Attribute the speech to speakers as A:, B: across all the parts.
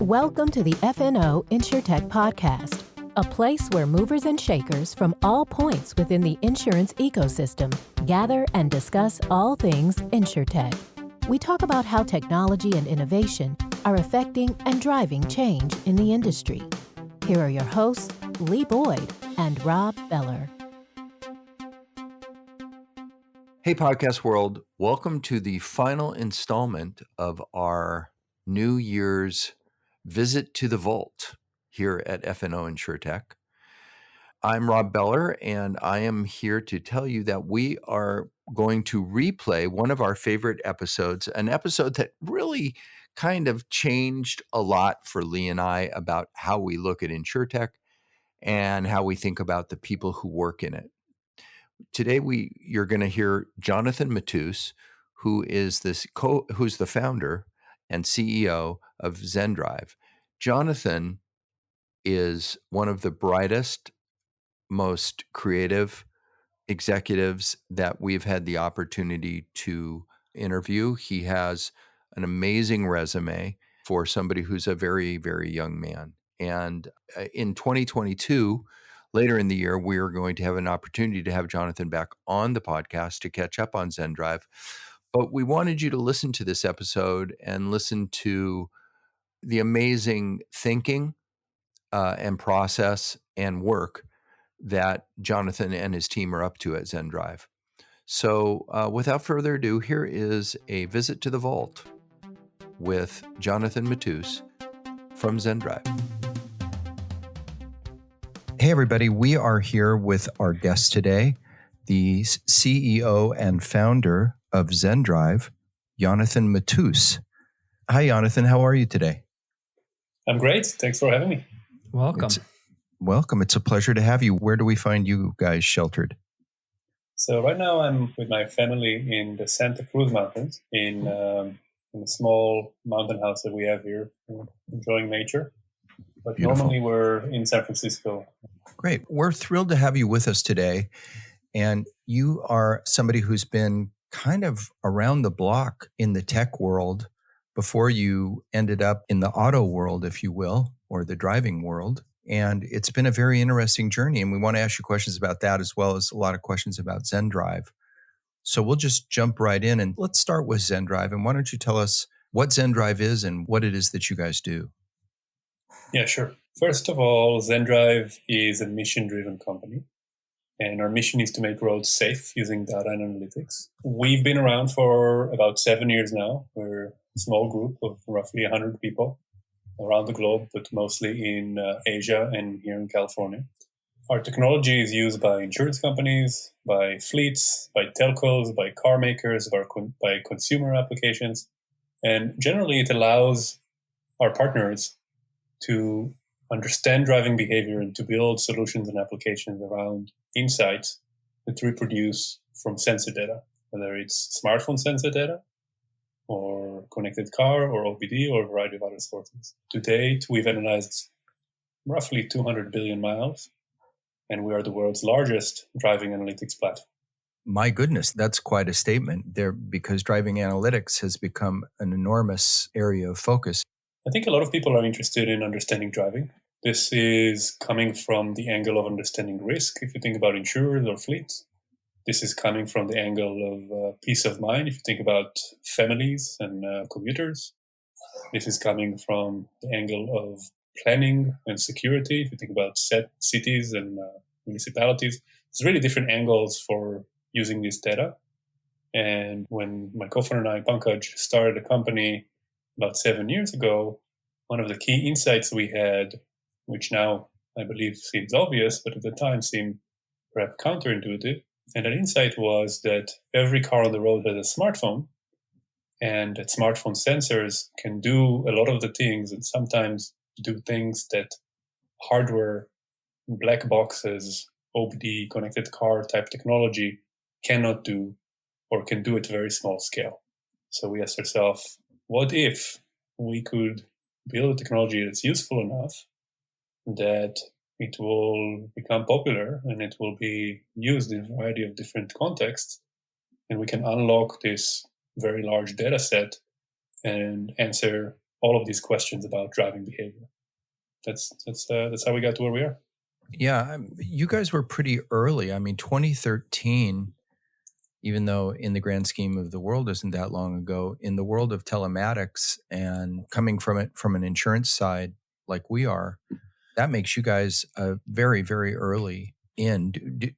A: Welcome to the FNO InsureTech podcast, a place where movers and shakers from all points within the insurance ecosystem gather and discuss all things InsureTech. We talk about how technology and innovation are affecting and driving change in the industry. Here are your hosts, Lee Boyd and Rob Beller.
B: Hey, podcast world. Welcome to the final installment of our New Year's visit to the vault here at FNO InsureTech. I'm Rob Beller, and I am here to tell you that we are going to replay one of our favorite episodes, an episode that really kind of changed a lot for Lee and I about how we look at InsureTech and how we think about the people who work in it. Today, you're going to hear Jonathan Matus, who's the founder and CEO of Zendrive. Jonathan is one of the brightest, most creative executives that we've had the opportunity to interview. He has an amazing resume for somebody who's a very, very young man. And in 2022, later in the year, we're going to have an opportunity to have Jonathan back on the podcast to catch up on Zendrive. But we wanted you to listen to this episode and listen to the amazing thinking and process and work that Jonathan and his team are up to at Zendrive. So without further ado, here is a visit to the vault with Jonathan Matus from Zendrive. Hey, everybody. We are here with our guest today, the CEO and founder of Zendrive, Jonathan Matus. Hi, Jonathan. How are you today?
C: I'm great. Thanks for having me.
D: Welcome.
B: Welcome. It's a pleasure to have you. Where do we find you guys sheltered?
C: So right now I'm with my family in the Santa Cruz Mountains in a small mountain house that we have here, enjoying nature. But
B: Beautiful.
C: Normally we're in San Francisco.
B: Great. We're thrilled to have you with us today. And you are somebody who's been kind of around the block in the tech world before you ended up in the auto world, if you will, or the driving world. And it's been a very interesting journey. And we want to ask you questions about that as well as a lot of questions about Zendrive. So we'll just jump right in and let's start with Zendrive. And why don't you tell us what Zendrive is and what it is that you guys do?
C: Yeah, sure. First of all, Zendrive is a mission-driven company. And our mission is to make roads safe using data and analytics. We've been around for about 7 years now. We're a small group of roughly 100 people around the globe, but mostly in Asia and here in California. Our technology is used by insurance companies, by fleets, by telcos, by car makers, by consumer applications. And generally, it allows our partners to understand driving behavior and to build solutions and applications around insights that reproduce from sensor data, whether it's smartphone sensor data, or connected car, or OBD, or a variety of other sources. To date, we've analyzed roughly 200 billion miles, and we are the world's largest driving analytics platform.
B: My goodness, that's quite a statement there, because driving analytics has become an enormous area of focus.
C: I think a lot of people are interested in understanding driving. This is coming from the angle of understanding risk, if you think about insurers or fleets. This is coming from the angle of peace of mind, if you think about families and commuters. This is coming from the angle of planning and security, if you think about cities and municipalities. There's really different angles for using this data. And when my co-founder and I, Pankaj, started a company about 7 years ago, one of the key insights we had, which now I believe seems obvious, but at the time seemed perhaps counterintuitive, and that insight was that every car on the road has a smartphone, and that smartphone sensors can do a lot of the things and sometimes do things that hardware, black boxes, OBD, connected car type technology cannot do or can do at very small scale. So we asked ourselves, what if we could build a technology that's useful enough that it will become popular and it will be used in a variety of different contexts, and we can unlock this very large data set and answer all of these questions about driving behavior. That's how we got to where we are.
B: Yeah, you guys were pretty early. I mean, 2013, even though in the grand scheme of the world isn't that long ago, in the world of telematics and coming from it from an insurance side like we are, that makes you guys very, very early in.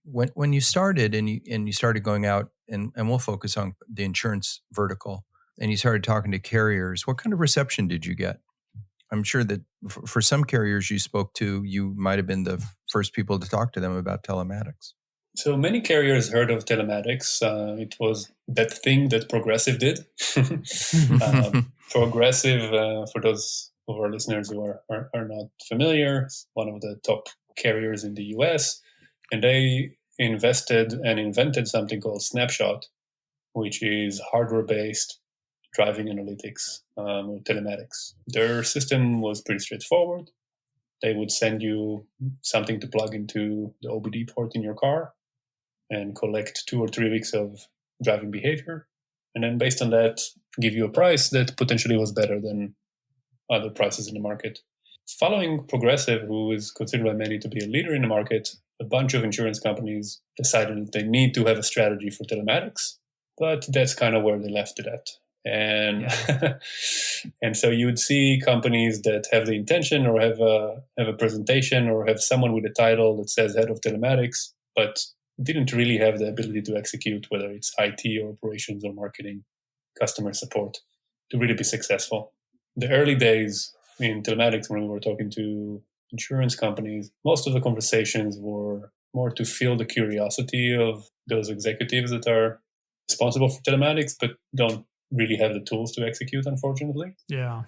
B: When you started and you started going out, and we'll focus on the insurance vertical, and you started talking to carriers, what kind of reception did you get? I'm sure that for some carriers you spoke to, you might have been the first people to talk to them about telematics.
C: So many carriers heard of telematics. It was that thing that Progressive did. Progressive, for those of our listeners who are not familiar, is one of the top carriers in the US. And they invested and invented something called Snapshot, which is hardware-based driving analytics, telematics. Their system was pretty straightforward. They would send you something to plug into the OBD port in your car and collect 2 or 3 weeks of driving behavior. And then based on that, give you a price that potentially was better than other prices in the market. Following Progressive, who is considered by many to be a leader in the market, a bunch of insurance companies decided that they need to have a strategy for telematics, but that's kind of where they left it at. And and so you would see companies that have the intention or have a presentation or have someone with a title that says head of telematics, but didn't really have the ability to execute, whether it's IT or operations or marketing, customer support, to really be successful. The early days in telematics, when we were talking to insurance companies, most of the conversations were more to fill the curiosity of those executives that are responsible for telematics, but don't really have the tools to execute, unfortunately.
D: Yeah.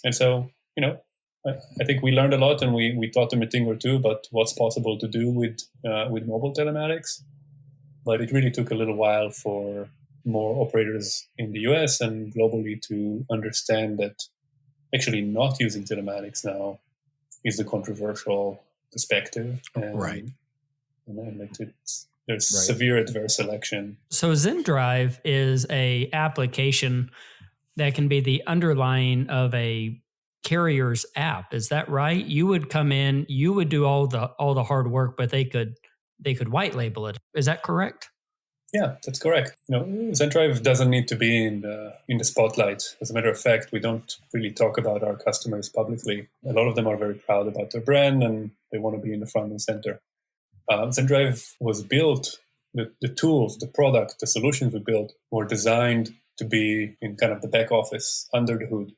C: And so, I think we learned a lot, and we taught them a thing or two about what's possible to do with mobile telematics. But it really took a little while for more operators in the US and globally to understand that actually not using telematics now is the controversial perspective.
B: Right.
C: And there's severe adverse selection.
D: So Zendrive is a application that can be the underlying of a carrier's app. Is that right? You would come in, you would do all the hard work, but they could white label it. Is that correct?
C: Yeah, that's correct. Zendrive doesn't need to be in the spotlight. As a matter of fact, we don't really talk about our customers publicly. A lot of them are very proud about their brand and they want to be in the front and center. Zendrive was built, the tools, the product, the solutions we built were designed to be in kind of the back office, under the hood,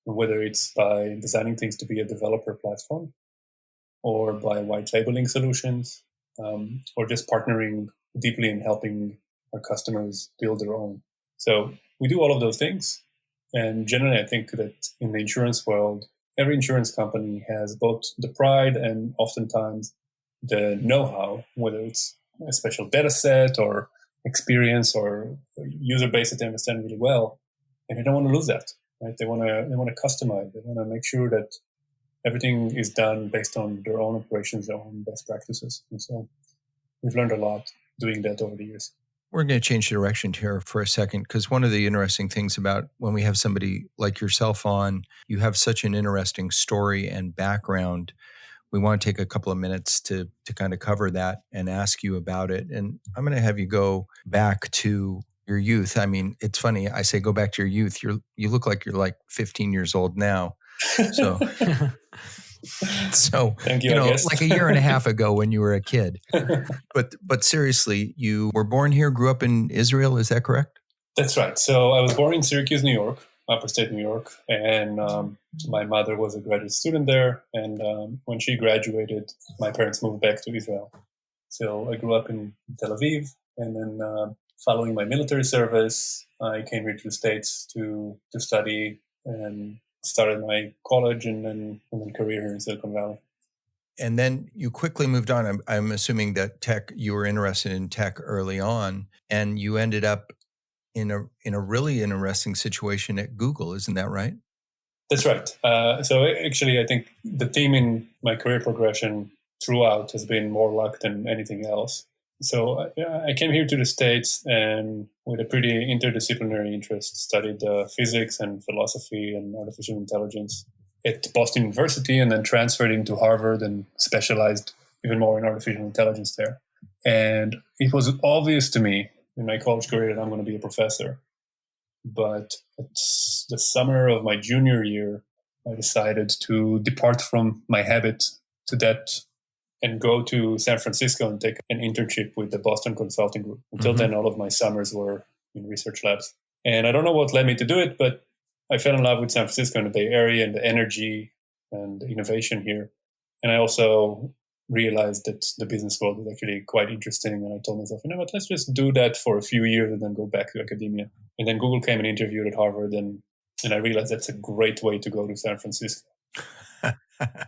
C: whether it's by designing things to be a developer platform or by white labeling solutions, or just partnering deeply in helping our customers build their own. So we do all of those things. And generally, I think that in the insurance world, every insurance company has both the pride and oftentimes the know-how, whether it's a special data set or experience or user base that they understand really well, and they don't want to lose that. Right? They want to customize. They want to make sure that everything is done based on their own operations, their own best practices. And so we've learned a lot doing that over the years.
B: We're going to change direction here for a second, because one of the interesting things about when we have somebody like yourself on, you have such an interesting story and background. We want to take a couple of minutes to kind of cover that and ask you about it. And I'm going to have you go back to your youth. I mean, it's funny. I say go back to your youth. You look like you're like 15 years old now. So,
C: Thank you,
B: like a year and a half ago when you were a kid. But seriously, you were born here, grew up in Israel. Is that correct?
C: That's right. So I was born in Syracuse, New York, upper state New York, and my mother was a graduate student there. And when she graduated, my parents moved back to Israel. So I grew up in Tel Aviv, and then following my military service, I came here to the States to study and started my college and then career here in Silicon Valley.
B: And then you quickly moved on. I'm assuming that you were interested in tech early on, and you ended up in a really interesting situation at Google. Isn't that right?
C: That's right. So actually, I think the theme in my career progression throughout has been more luck than anything else. I came here to the States and with a pretty interdisciplinary interest, studied physics and philosophy and artificial intelligence at Boston University, and then transferred into Harvard and specialized even more in artificial intelligence there. And it was obvious to me in my college career that I'm going to be a professor. But it's the summer of my junior year, I decided to depart from my habit to that and go to San Francisco and take an internship with the Boston Consulting Group. Until then, all of my summers were in research labs. And I don't know what led me to do it, but I fell in love with San Francisco and the Bay Area and the energy and the innovation here. And I also realized that the business world was actually quite interesting. And I told myself, you know what, let's just do that for a few years and then go back to academia. And then Google came and interviewed at Harvard, and I realized that's a great way to go to San Francisco.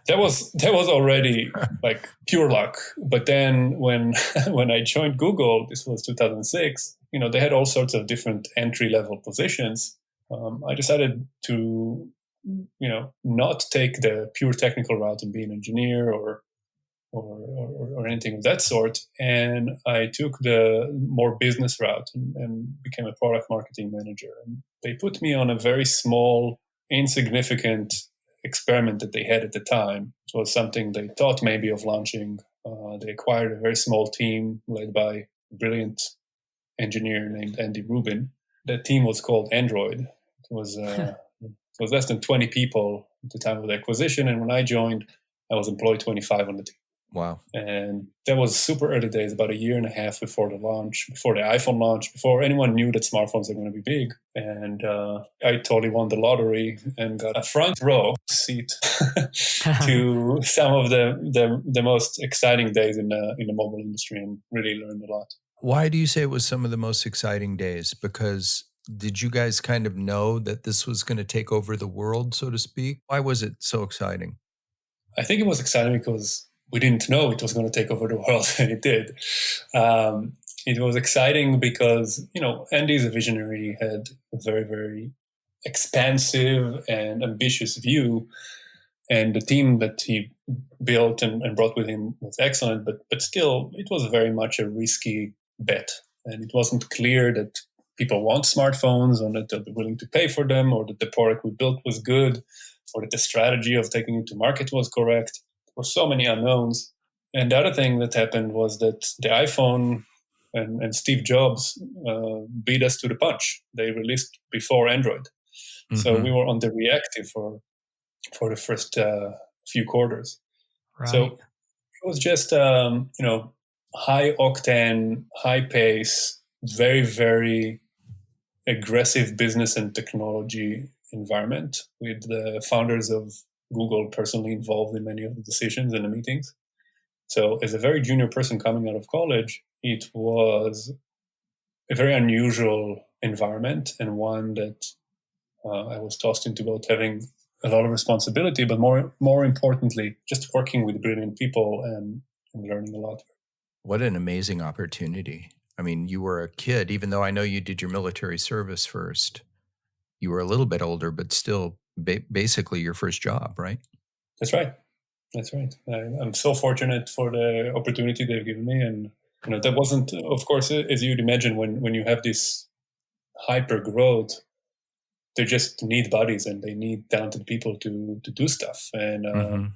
C: That was already like pure luck. But then when I joined Google, this was 2006, they had all sorts of different entry-level positions. I decided to, not take the pure technical route and be an engineer or anything of that sort. And I took the more business route and became a product marketing manager. And they put me on a very small, insignificant experiment that they had at the time. It was something they thought maybe of launching. They acquired a very small team led by a brilliant engineer named Andy Rubin. That team was called Android. It was less than 20 people at the time of the acquisition. And when I joined, I was employed 25 on the team.
B: Wow.
C: And that was super early days, about a year and a half before the iPhone launch, before anyone knew that smartphones are going to be big. And I totally won the lottery and got a front row seat to some of the most exciting days in the mobile industry, and really learned a lot.
B: Why do you say it was some of the most exciting days? Because did you guys kind of know that this was going to take over the world, so to speak? Why was it so exciting?
C: I think it was exciting because we didn't know it was going to take over the world, and it did. It was exciting because, Andy is a visionary, had a very, very expansive and ambitious view, and the team that he built and brought with him was excellent, but still, it was very much a risky bet, and it wasn't clear that people want smartphones or that they'll be willing to pay for them, or that the product we built was good, or that the strategy of taking it to market was correct. There were so many unknowns. And the other thing that happened was that the iPhone and Steve Jobs beat us to the punch. They released before Android. Mm-hmm. So we were on the reactive for the first few quarters.
D: Right.
C: So it was just, high octane, high pace, very, very aggressive business and technology environment with the founders of Google personally involved in many of the decisions and the meetings. So as a very junior person coming out of college, it was a very unusual environment, and one that I was tossed into both having a lot of responsibility, but more importantly, just working with brilliant people and learning a lot.
B: What an amazing opportunity. I mean, you were a kid, even though I know you did your military service first. You were a little bit older, but still basically your first job, right?
C: That's right. I'm so fortunate for the opportunity they've given me. And, that wasn't, of course, as you'd imagine, when you have this hyper growth, they just need bodies and they need talented people to do stuff. And,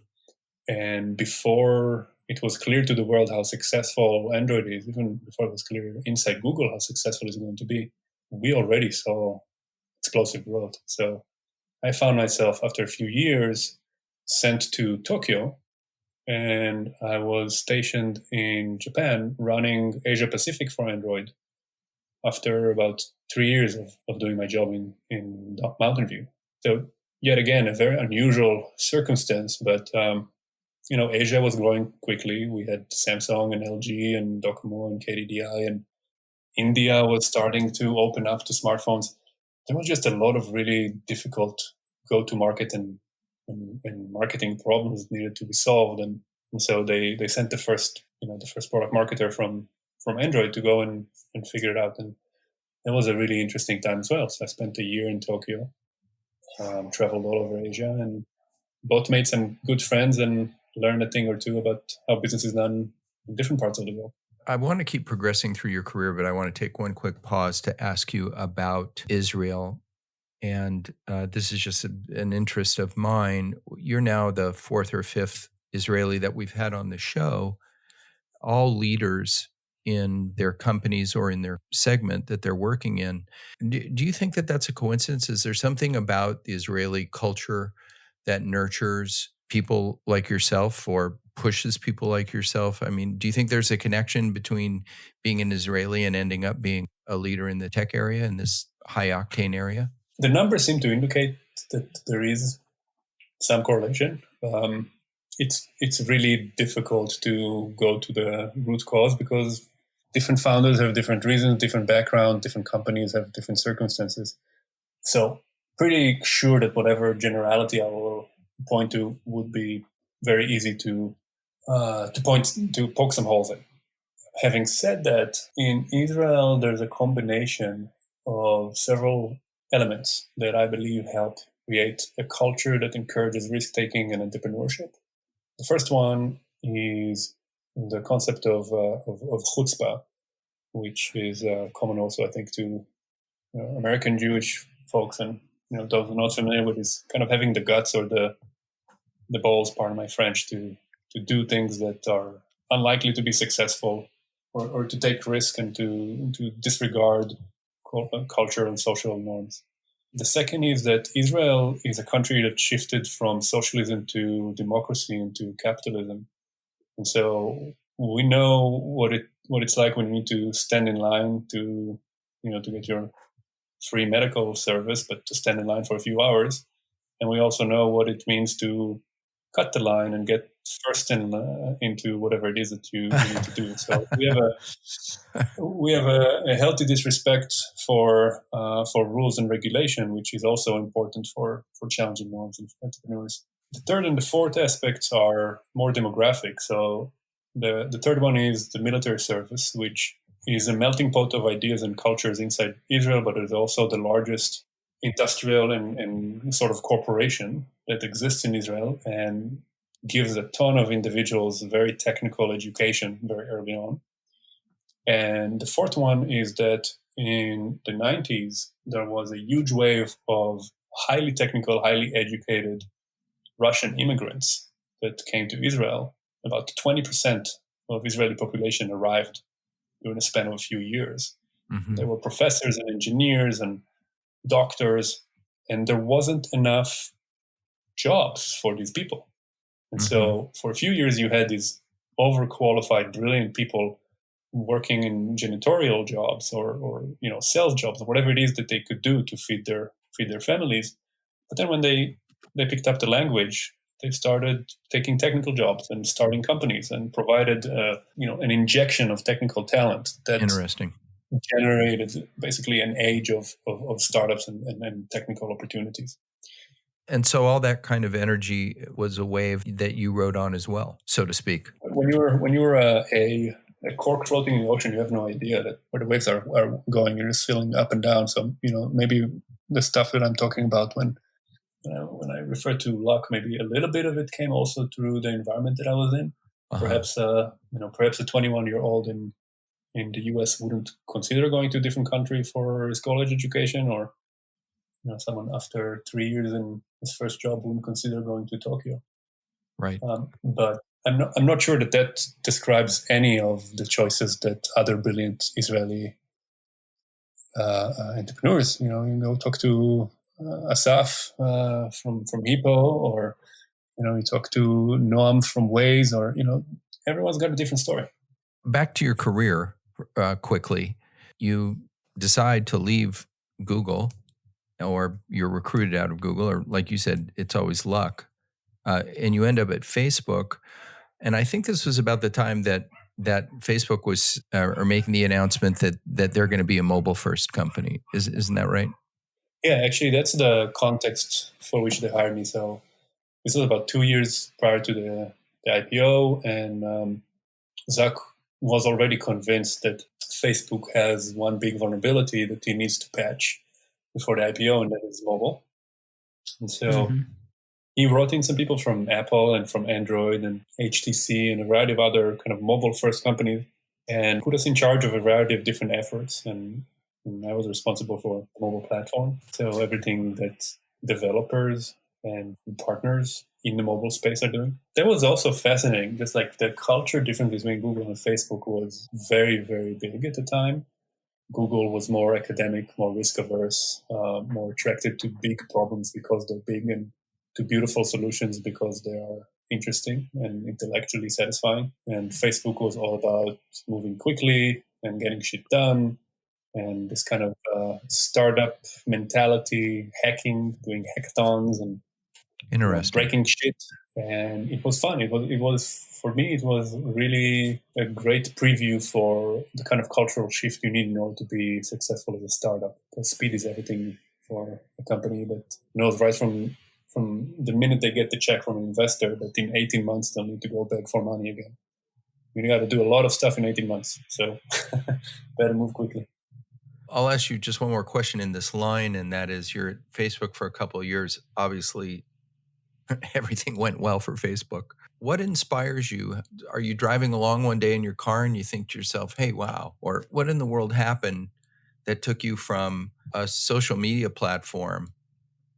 C: and before it was clear to the world how successful Android is, even before it was clear inside Google how successful it's going to be, we already saw explosive growth. So I found myself, after a few years, sent to Tokyo, and I was stationed in Japan running Asia Pacific for Android after about 3 years of doing my job in Mountain View. So yet again, a very unusual circumstance, but Asia was growing quickly. We had Samsung and LG and Docomo and KDDI, and India was starting to open up to smartphones. There was just a lot of really difficult go-to-market and marketing problems that needed to be solved, and so they sent the first product marketer from Android to go and figure it out, and that was a really interesting time as well. So I spent a year in Tokyo, traveled all over Asia, and both made some good friends and learned a thing or two about how business is done in different parts of the world.
B: I want to keep progressing through your career, but I want to take one quick pause to ask you about Israel. And this is just an interest of mine. You're now the fourth or fifth Israeli that we've had on the show, all leaders in their companies or in their segment that they're working in. Do you think that that's a coincidence? Is there something about the Israeli culture that nurtures people like yourself or pushes people like yourself? I mean, do you think there's a connection between being an Israeli and ending up being a leader in the tech area, in this high octane area?
C: The numbers seem to indicate that there is some correlation. It's really difficult to go to the root cause because different founders have different reasons, different background, different companies have different circumstances. So pretty sure that whatever generality I will point to would be very easy to poke some holes in. Having said that, in Israel, there's a combination of several elements that I believe help create a culture that encourages risk-taking and entrepreneurship. The first one is the concept of chutzpah, which is common also, I think, to American Jewish folks, and those who are not familiar with is kind of having the guts or the balls, pardon my French, to do things that are unlikely to be successful, or to take risk and to disregard culture and social norms. The second is that Israel is a country that shifted from socialism to democracy and to capitalism. And so we know what it's like when you need to stand in line to get your free medical service, but to stand in line for a few hours. And we also know what it means to cut the line and get first into whatever it is that you need to do. So we have a healthy disrespect for rules and regulation, which is also important for challenging norms and for entrepreneurs. The third and the fourth aspects are more demographic. So the third one is the military service, which is a melting pot of ideas and cultures inside Israel, but it's also the largest industrial and sort of corporation that exists in Israel and gives a ton of individuals very technical education very early on. And the fourth one is that in the 90s, there was a huge wave of highly technical, highly educated Russian immigrants that came to Israel. About 20% of Israeli population arrived during a span of a few years.
B: Mm-hmm.
C: There were professors and engineers and doctors, and there wasn't enough jobs for these people. And so for a few years, you had these overqualified, brilliant people working in janitorial jobs or sales jobs or whatever it is that they could do to feed their families. But then when they picked up the language, they started taking technical jobs and starting companies and provided an injection of technical talent that
B: Interesting.
C: generated basically an age of startups and technical opportunities.
B: And so all that kind of energy was a wave that you rode on as well, so to speak.
C: When you're a cork floating in the ocean, you have no idea that where the waves are going. You're just feeling up and down. So maybe the stuff that I'm talking about when I refer to luck, maybe a little bit of it came also through the environment that I was in.
B: Uh-huh.
C: Perhaps a 21-year-old in the US wouldn't consider going to a different country for his college education, or someone after 3 years in his first job wouldn't consider going to Tokyo.
B: Right.
C: But I'm not sure that describes any of the choices that other brilliant Israeli entrepreneurs. You go talk to Asaf from Hippo, or you talk to Noam from Waze, or everyone's got a different story.
B: Back to your career quickly. You decide to leave Google, or you're recruited out of Google, or like you said, it's always luck. And you end up at Facebook. And I think this was about the time that Facebook was or making the announcement that they're going to be a mobile first company. Isn't that right?
C: Yeah, actually, that's the context for which they hired me. So this was about 2 years prior to the IPO, and Zach was already convinced that Facebook has one big vulnerability that he needs to patch before the IPO, and that is mobile. And so he brought in some people from Apple and from Android and HTC and a variety of other kind of mobile first companies and put us in charge of a variety of different efforts. And I was responsible for the mobile platform. So everything that developers and partners in the mobile space are doing. That was also fascinating. Just like the culture difference between Google and Facebook was very, very big at the time. Google was more academic, more risk averse, more attracted to big problems because they're big, and to beautiful solutions because they are interesting and intellectually satisfying. And Facebook was all about moving quickly and getting shit done, and this kind of startup mentality, hacking, doing hackathons and
B: Interesting.
C: breaking shit. And it was fun. It was for me, it was really a great preview for the kind of cultural shift you need in order to be successful as a startup. Because speed is everything for a company that knows right from the minute they get the check from an investor that in 18 months they'll need to go beg for money again. You got to do a lot of stuff in 18 months. So better move quickly.
B: I'll ask you just one more question in this line, and that is, you're at Facebook for a couple of years. Obviously, everything went well for Facebook. What inspires you? Are you driving along one day in your car and you think to yourself, hey, wow, or what in the world happened that took you from a social media platform,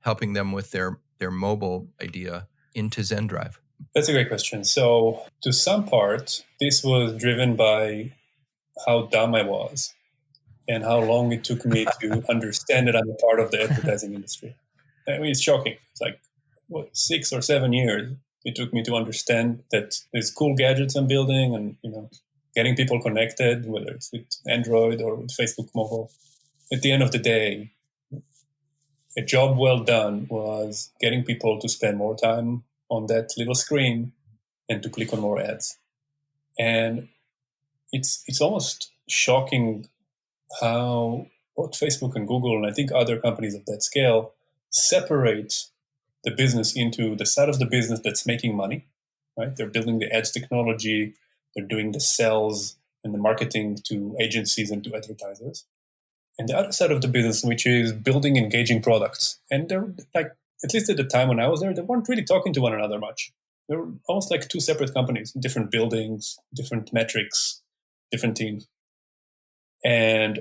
B: helping them with their mobile idea, into Zendrive?
C: That's a great question. So to some part, this was driven by how dumb I was and how long it took me to understand that I'm a part of the advertising industry. I mean, it's shocking. It's like 6 or 7 years it took me to understand that there's cool gadgets I'm building, and getting people connected, whether it's with Android or with Facebook mobile. At the end of the day, a job well done was getting people to spend more time on that little screen and to click on more ads. And it's almost shocking how both Facebook and Google, and I think other companies of that scale, separate the business into the side of the business that's making money, right? They're building the ads technology, they're doing the sales and the marketing to agencies and to advertisers. And the other side of the business, which is building engaging products. And they're like, at least at the time when I was there, they weren't really talking to one another much. They were almost like two separate companies, different buildings, different metrics, different teams. And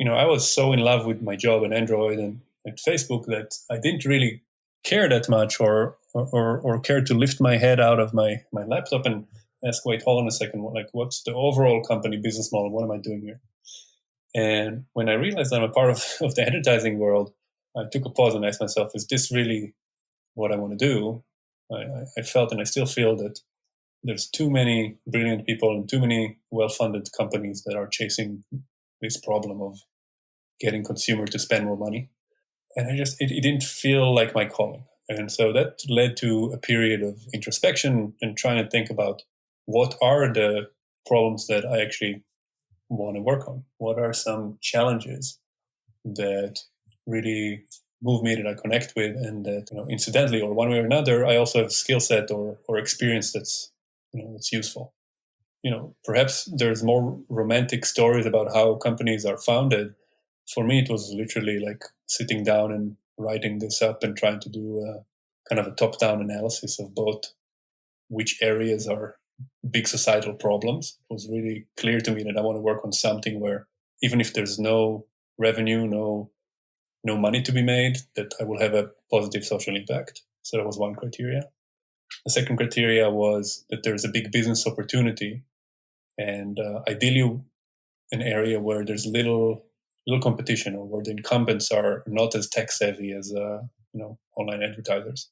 C: I was so in love with my job in Android and at Facebook that I didn't really care that much or care to lift my head out of my laptop and ask, wait, hold on a second, what's the overall company business model? What am I doing here? And when I realized I'm a part of the advertising world, I took a pause and asked myself, is this really what I want to do? I felt, and I still feel, that there's too many brilliant people and too many well-funded companies that are chasing this problem of getting consumer to spend more money. And it didn't feel like my calling. And so that led to a period of introspection and trying to think about what are the problems that I actually want to work on? What are some challenges that really move me, that I connect with, and that, incidentally or one way or another, I also have a skill set or experience that's useful. Perhaps there's more romantic stories about how companies are founded. For me, it was literally like sitting down and writing this up and trying to do a kind of a top-down analysis of both which areas are big societal problems. It was really clear to me that I want to work on something where even if there's no revenue, no money to be made, that I will have a positive social impact. So that was one criteria. The second criteria was that there's a big business opportunity, and ideally an area where there's little competition, or where the incumbents are not as tech savvy as online advertisers.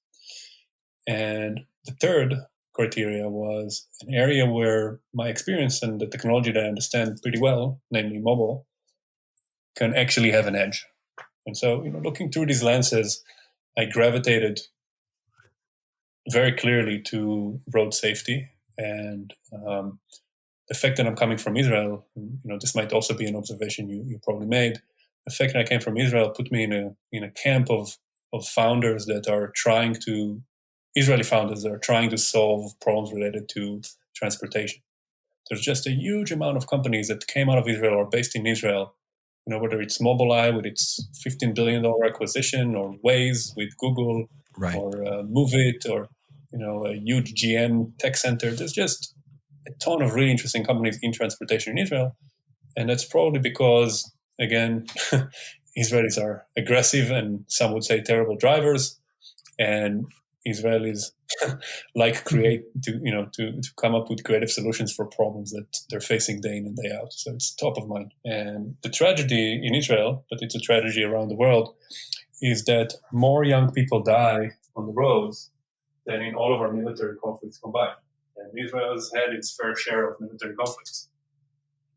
C: And the third criteria was an area where my experience and the technology that I understand pretty well, namely mobile, can actually have an edge. And so, looking through these lenses, I gravitated very clearly to road safety. And the fact that I'm coming from Israel, this might also be an observation you probably made. The fact that I came from Israel put me in a camp of founders that are Israeli founders that are trying to solve problems related to transportation. There's just a huge amount of companies that came out of Israel or based in Israel, whether it's Mobileye with its $15 billion acquisition, or Waze with Google,
B: right,
C: or Move It, or a huge GM tech center. There's just a ton of really interesting companies in transportation in Israel. And that's probably because, again, Israelis are aggressive and some would say terrible drivers, and Israelis like to come up with creative solutions for problems that they're facing day in and day out. So it's top of mind. And the tragedy in Israel, but it's a tragedy around the world, is that more young people die on the roads than in all of our military conflicts combined. And Israel has had its fair share of military conflicts.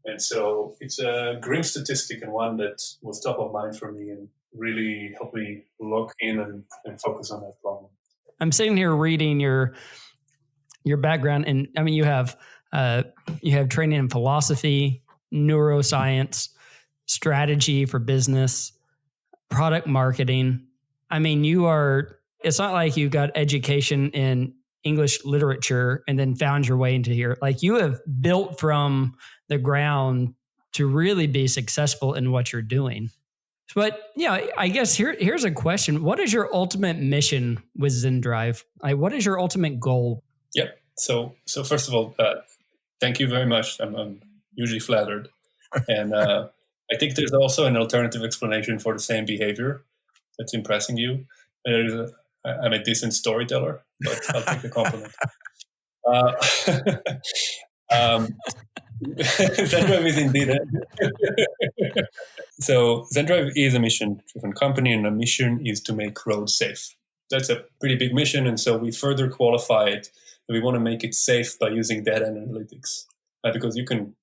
C: And so it's a grim statistic, and one that was top of mind for me and really helped me look in and focus on that problem.
D: I'm sitting here reading your background, and I mean, you have training in philosophy, neuroscience, strategy for business, product marketing. I mean, it's not like you got education in English literature and then found your way into here. Like, you have built from the ground to really be successful in what you're doing. But yeah, I guess here's a question. What is your ultimate mission with Zendrive? What is your ultimate goal?
C: Yep. So first of all, thank you very much. I'm usually flattered. And I think there's also an alternative explanation for the same behavior that's impressing you. I'm a decent storyteller, but I'll take the compliment. Zendrive is indeed it. So Zendrive is a mission-driven company, and our mission is to make roads safe. That's a pretty big mission, and so we further qualify it. We want to make it safe by using data and analytics, because you can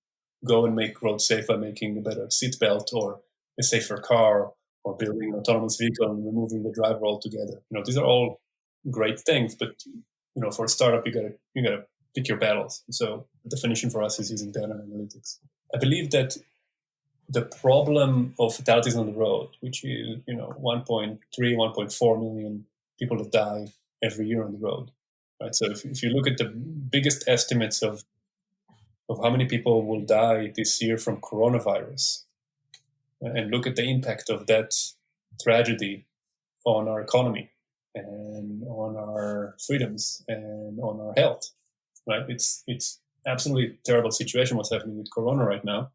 C: go and make roads safe by making a better seatbelt or a safer car or building an autonomous vehicle and removing the driver altogether. These are all great things, but for a startup, you gotta pick your battles. So the definition for us is using data and analytics. I believe that the problem of fatalities on the road, which is 1.3, 1.4 million people that die every year on the road, right? So if you look at the biggest estimates of how many people will die this year from coronavirus, and look at the impact of that tragedy on our economy and on our freedoms and on our health, right? It's absolutely terrible situation what's happening with Corona right now.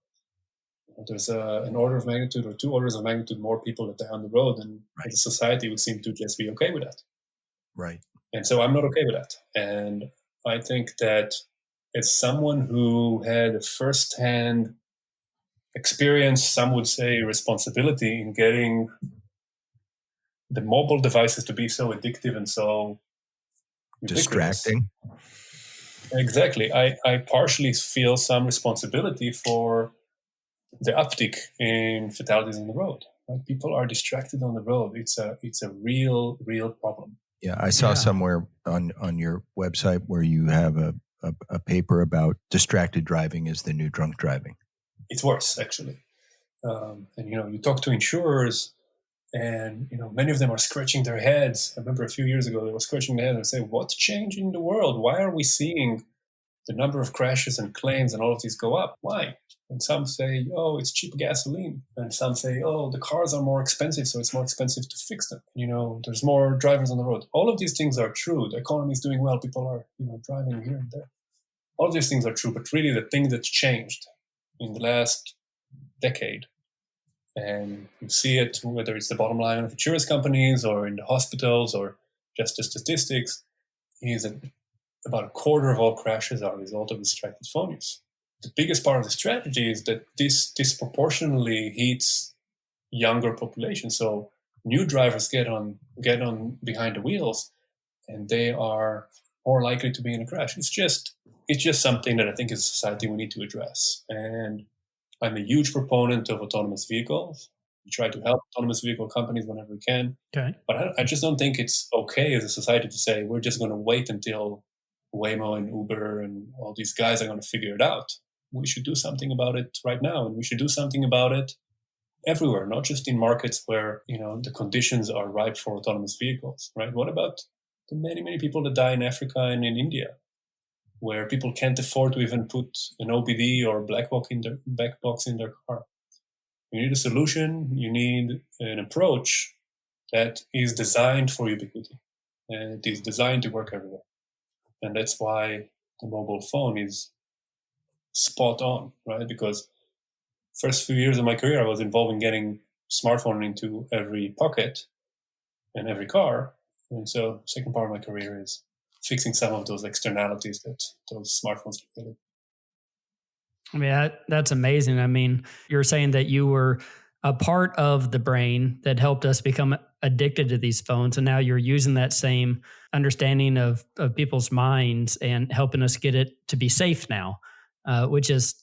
C: There's an order of magnitude or 2 orders of magnitude more people that die on the road, and as a society we seem to just be okay with that.
B: Right.
C: And so I'm not okay with that. And I think that as someone who had a first-hand experience, some would say responsibility, in getting the mobile devices to be so addictive and so
B: distracting.
C: Exactly. I partially feel some responsibility for the uptick in fatalities on the road. Like, people are distracted on the road. It's a real problem.
B: Yeah, I saw somewhere on your website where you have a paper about distracted driving is the new drunk driving.
C: It's worse, actually. And you talk to insurers, and many of them are scratching their heads. I remember a few years ago they were scratching their heads and saying, "What's changing in the world? Why are we seeing the number of crashes and claims and all of these go up? Why?" And some say, "Oh, it's cheap gasoline." And some say, "Oh, the cars are more expensive, so it's more expensive to fix them. There's more drivers on the road." All of these things are true. The economy is doing well. People are, driving here and there. All of these things are true, but really the thing that's changed in the last decade, and you see it whether it's the bottom line of insurance companies or in the hospitals or just the statistics, is that about a quarter of all crashes are a result of distracted phone use. The biggest part of the strategy is that this disproportionately hits younger populations. So new drivers get on behind the wheels, and they are more likely to be in a crash. It's just something that I think as a society we need to address. And I'm a huge proponent of autonomous vehicles. We try to help autonomous vehicle companies whenever we can.
D: Okay.
C: But I just don't think it's okay as a society to say we're just going to wait until Waymo and Uber and all these guys are going to figure it out. We should do something about it right now, and we should do something about it everywhere, not just in markets where the conditions are ripe for autonomous vehicles, right? What about the many, many people that die in Africa and in India, where people can't afford to even put an OBD or black box in their car? You need a solution. You need an approach that is designed for ubiquity, and it is designed to work everywhere. And that's why the mobile phone is spot on, right? Because first few years of my career, I was involved in getting smartphone into every pocket and every car. And so second part of my career is fixing some of those externalities that those smartphones created.
D: I mean, that's amazing. I mean, you're saying that you were a part of the brain that helped us become addicted to these phones. And now you're using that same understanding of people's minds and helping us get it to be safe now, which is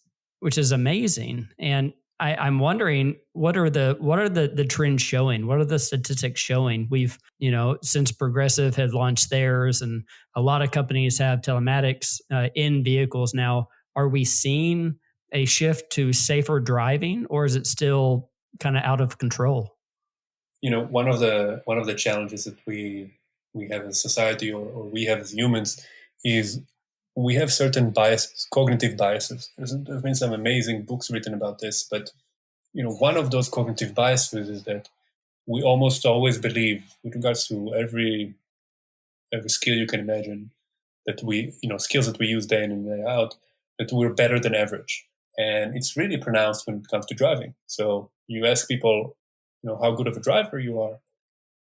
D: amazing. And I'm wondering, what are the trends showing? What are the statistics showing? We've, since Progressive had launched theirs, and a lot of companies have telematics in vehicles now. Are we seeing a shift to safer driving, or is it still kind of out of control?
C: One of the challenges that we have as society, or we have as humans, is we have certain biases, cognitive biases. There's been some amazing books written about this, but one of those cognitive biases is that we almost always believe, with regards to every skill you can imagine, that skills that we use day in and day out, that we're better than average. And it's really pronounced when it comes to driving. So you ask people, how good of a driver you are,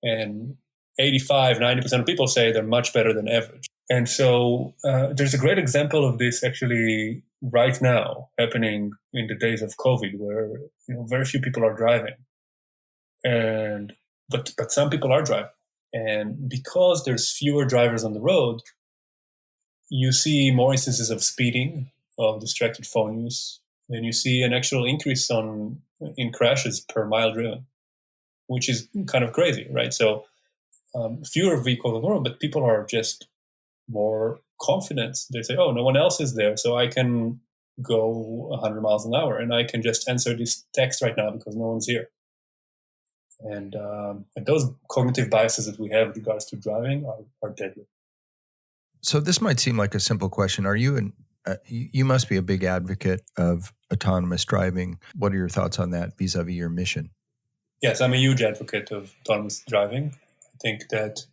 C: and 85-90% of people say they're much better than average. And so there's a great example of this actually right now happening in the days of COVID, where very few people are driving, but some people are driving, and because there's fewer drivers on the road, you see more instances of speeding, of distracted phone use, and you see an actual increase in crashes per mile driven, which is kind of crazy, right? So fewer vehicles on the road, but people are just more confident. They say, oh, no one else is there, so I can go 100 miles an hour, and I can just answer this text right now because no one's here. And those cognitive biases that we have with regards to driving are deadly.
B: So this might seem like a simple question. Are you you must be a big advocate of autonomous driving. What are your thoughts on that vis-a-vis your mission?
C: Yes, I'm a huge advocate of autonomous driving. I think that,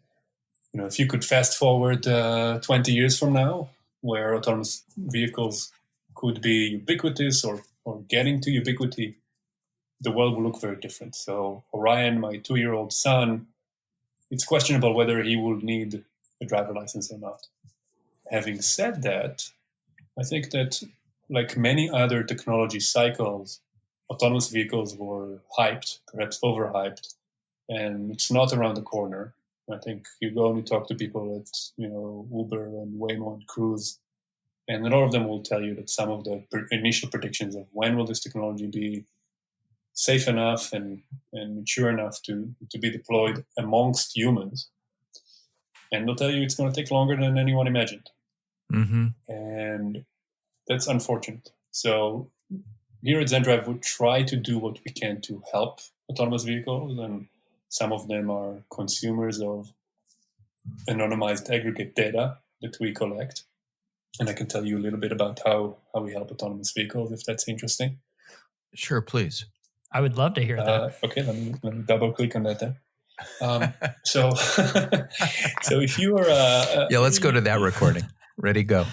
C: if you could fast forward 20 years from now, where autonomous vehicles could be ubiquitous or getting to ubiquity, the world will look very different. So Orion, my 2-year-old son, it's questionable whether he will need a driver license or not. Having said that, I think that, like many other technology cycles, autonomous vehicles were hyped, perhaps overhyped, and it's not around the corner. I think you go and you talk to people at Uber and Waymo and Cruise, and a lot of them will tell you that some of the initial predictions of when will this technology be safe enough and mature enough to be deployed amongst humans, and they'll tell you it's going to take longer than anyone imagined. Mm-hmm. And that's unfortunate. So here at Zendrive, we try to do what we can to help autonomous vehicles, and some of them are consumers of anonymized aggregate data that we collect. And I can tell you a little bit about how we help autonomous vehicles, if that's interesting.
B: Sure, please.
D: I would love to hear that.
C: Okay, let me double click on that then. So if you are...
B: yeah, let's go to that recording. Ready, go.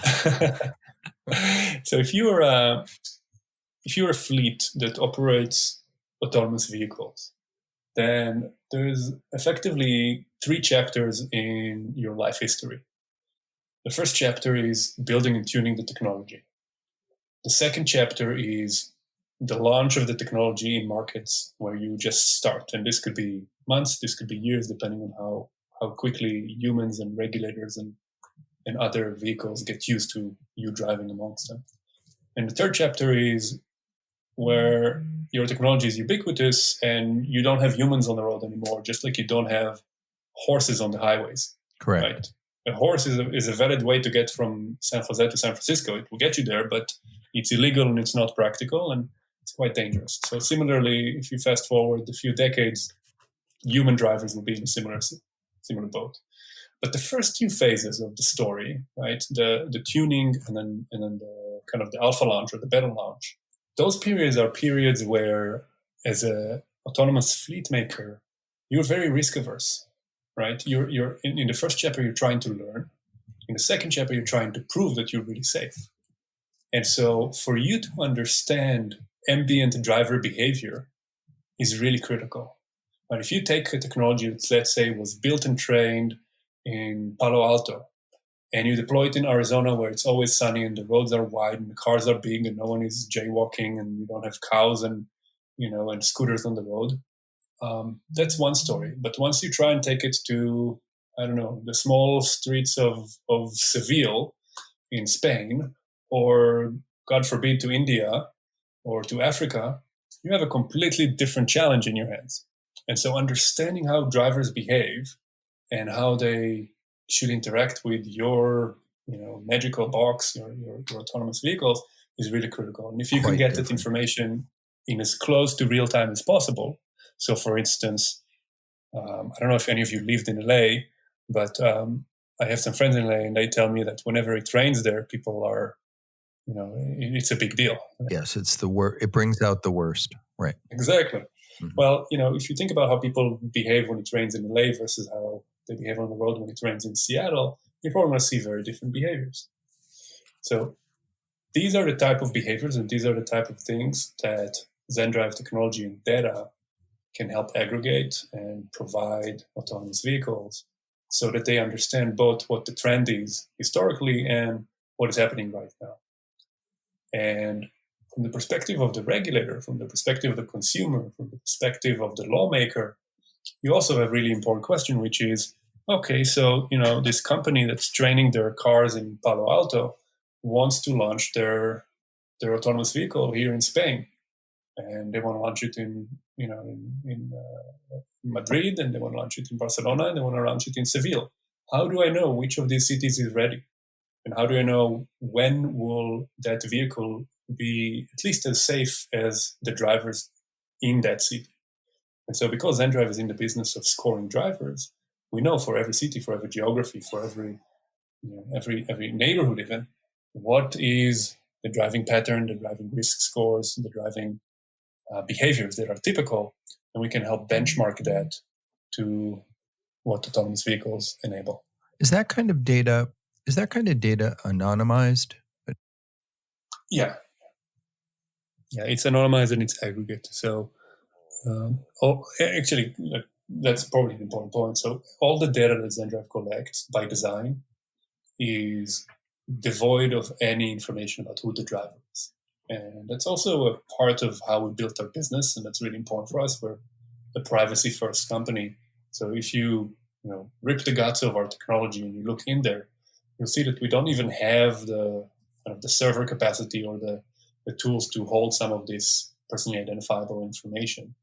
C: So if you're a fleet that operates autonomous vehicles, then there's effectively 3 chapters in your life history. The first chapter is building and tuning the technology. The second chapter is the launch of the technology in markets where you just start. And this could be months, this could be years, depending on how quickly humans and regulators and other vehicles get used to you driving amongst them. And the third chapter is where your technology is ubiquitous and you don't have humans on the road anymore, just like you don't have horses on the highways.
B: Correct.
C: Right? A horse is a valid way to get from San Jose to San Francisco. It will get you there, but it's illegal and it's not practical and it's quite dangerous. So similarly, if you fast forward a few decades, human drivers will be in a similar boat. But the first 2 phases of the story, right, the tuning and then the kind of the alpha launch or the beta launch, those periods are periods where, as a autonomous fleet maker, you're very risk averse, right? You're in the first chapter, you're trying to learn. In the second chapter, you're trying to prove that you're really safe. And so for you to understand ambient driver behavior is really critical. But if you take a technology that, let's say, was built and trained in Palo Alto, and you deploy it in Arizona where it's always sunny and the roads are wide and the cars are big and no one is jaywalking and you don't have cows and scooters on the road, that's one story. But once you try and take it to, I don't know, the small streets of Seville in Spain, or God forbid to India or to Africa, you have a completely different challenge in your hands. And so understanding how drivers behave and how they should interact with your magical box, your autonomous vehicles, is really critical. And if you can get that information in as close to real time as possible. So for instance, I don't know if any of you lived in LA, but I have some friends in LA and they tell me that whenever it rains there, people are, it's a big deal.
B: Yes, it's the worst. It brings out the worst. Right.
C: Exactly. Mm-hmm. Well, if you think about how people behave when it rains in LA versus how they behave on the road when it rains in Seattle, you're probably going to see very different behaviors. So these are the type of behaviors and these are the type of things that Zendrive technology and data can help aggregate and provide autonomous vehicles so that they understand both what the trend is historically and what is happening right now. And from the perspective of the regulator, from the perspective of the consumer, from the perspective of the lawmaker, you also have a really important question, which is, okay, so, this company that's training their cars in Palo Alto wants to launch their autonomous vehicle here in Spain. And they want to launch it in Madrid, and they want to launch it in Barcelona, and they want to launch it in Seville. How do I know which of these cities is ready? And how do I know when will that vehicle be at least as safe as the drivers in that city? And so because Zendrive is in the business of scoring drivers, we know for every city, for every geography, for every neighborhood even, what is the driving pattern, the driving risk scores, the driving behaviors that are typical, and we can help benchmark that to what autonomous vehicles enable.
B: Is that kind of data anonymized?
C: Yeah, it's anonymized and it's aggregate. So, actually, that's probably an important point. So, all the data that Zendrive collects by design is devoid of any information about who the driver is. And that's also a part of how we built our business, and that's really important for us. We're a privacy-first company. So if you rip the guts of our technology and you look in there, you'll see that we don't even have the server capacity or the tools to hold some of this personally identifiable information.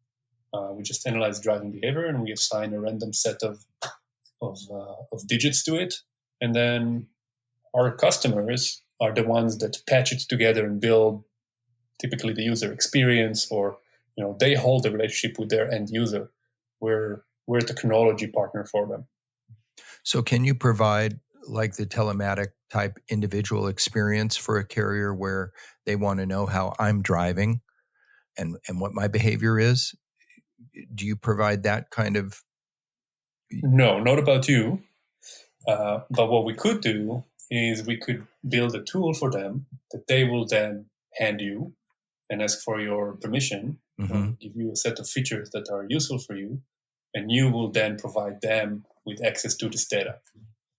C: We just analyze driving behavior and we assign a random set of digits to it, and then our customers are the ones that patch it together and build typically the user experience, or they hold the relationship with their end user. We're a technology partner for them.
B: So can you provide like the telematic type individual experience for a carrier where they want to know how I'm driving and what my behavior is? Do you provide that kind of?
C: No, not about you. But what we could do is we could build a tool for them that they will then hand you and ask for your permission, give you a set of features that are useful for you, and you will then provide them with access to this data.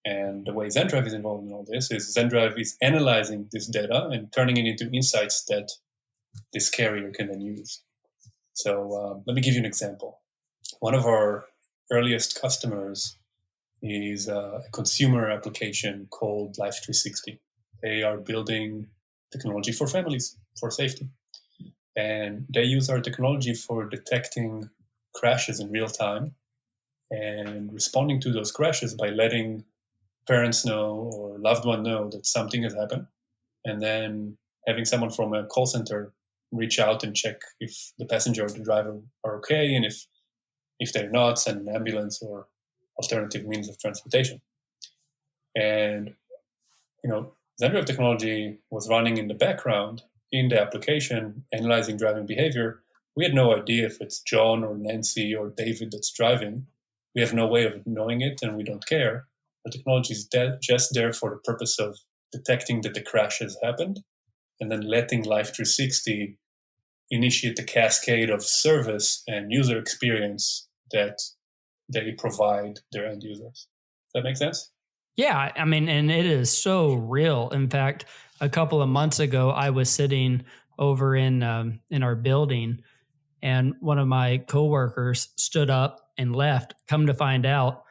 C: And the way Zendrive is involved in all this is Zendrive is analyzing this data and turning it into insights that this carrier can then use. So let me give you an example. One of our earliest customers is a consumer application called Life360. They are building technology for families, for safety. And they use our technology for detecting crashes in real time and responding to those crashes by letting parents know or loved one know that something has happened, and then having someone from a call center reach out and check if the passenger or the driver are okay, and if they're not, send an ambulance or alternative means of transportation. And Zendrive technology was running in the background in the application, analyzing driving behavior. We had no idea if it's John or Nancy or David that's driving. We have no way of knowing it, and we don't care. The technology is just there for the purpose of detecting that the crash has happened and then letting Life 360 initiate the cascade of service and user experience that they provide their end users. Does that make sense?
D: Yeah, I mean, and it is so real. In fact, a couple of months ago, I was sitting over in our building, and one of my coworkers stood up and left. Come to find out,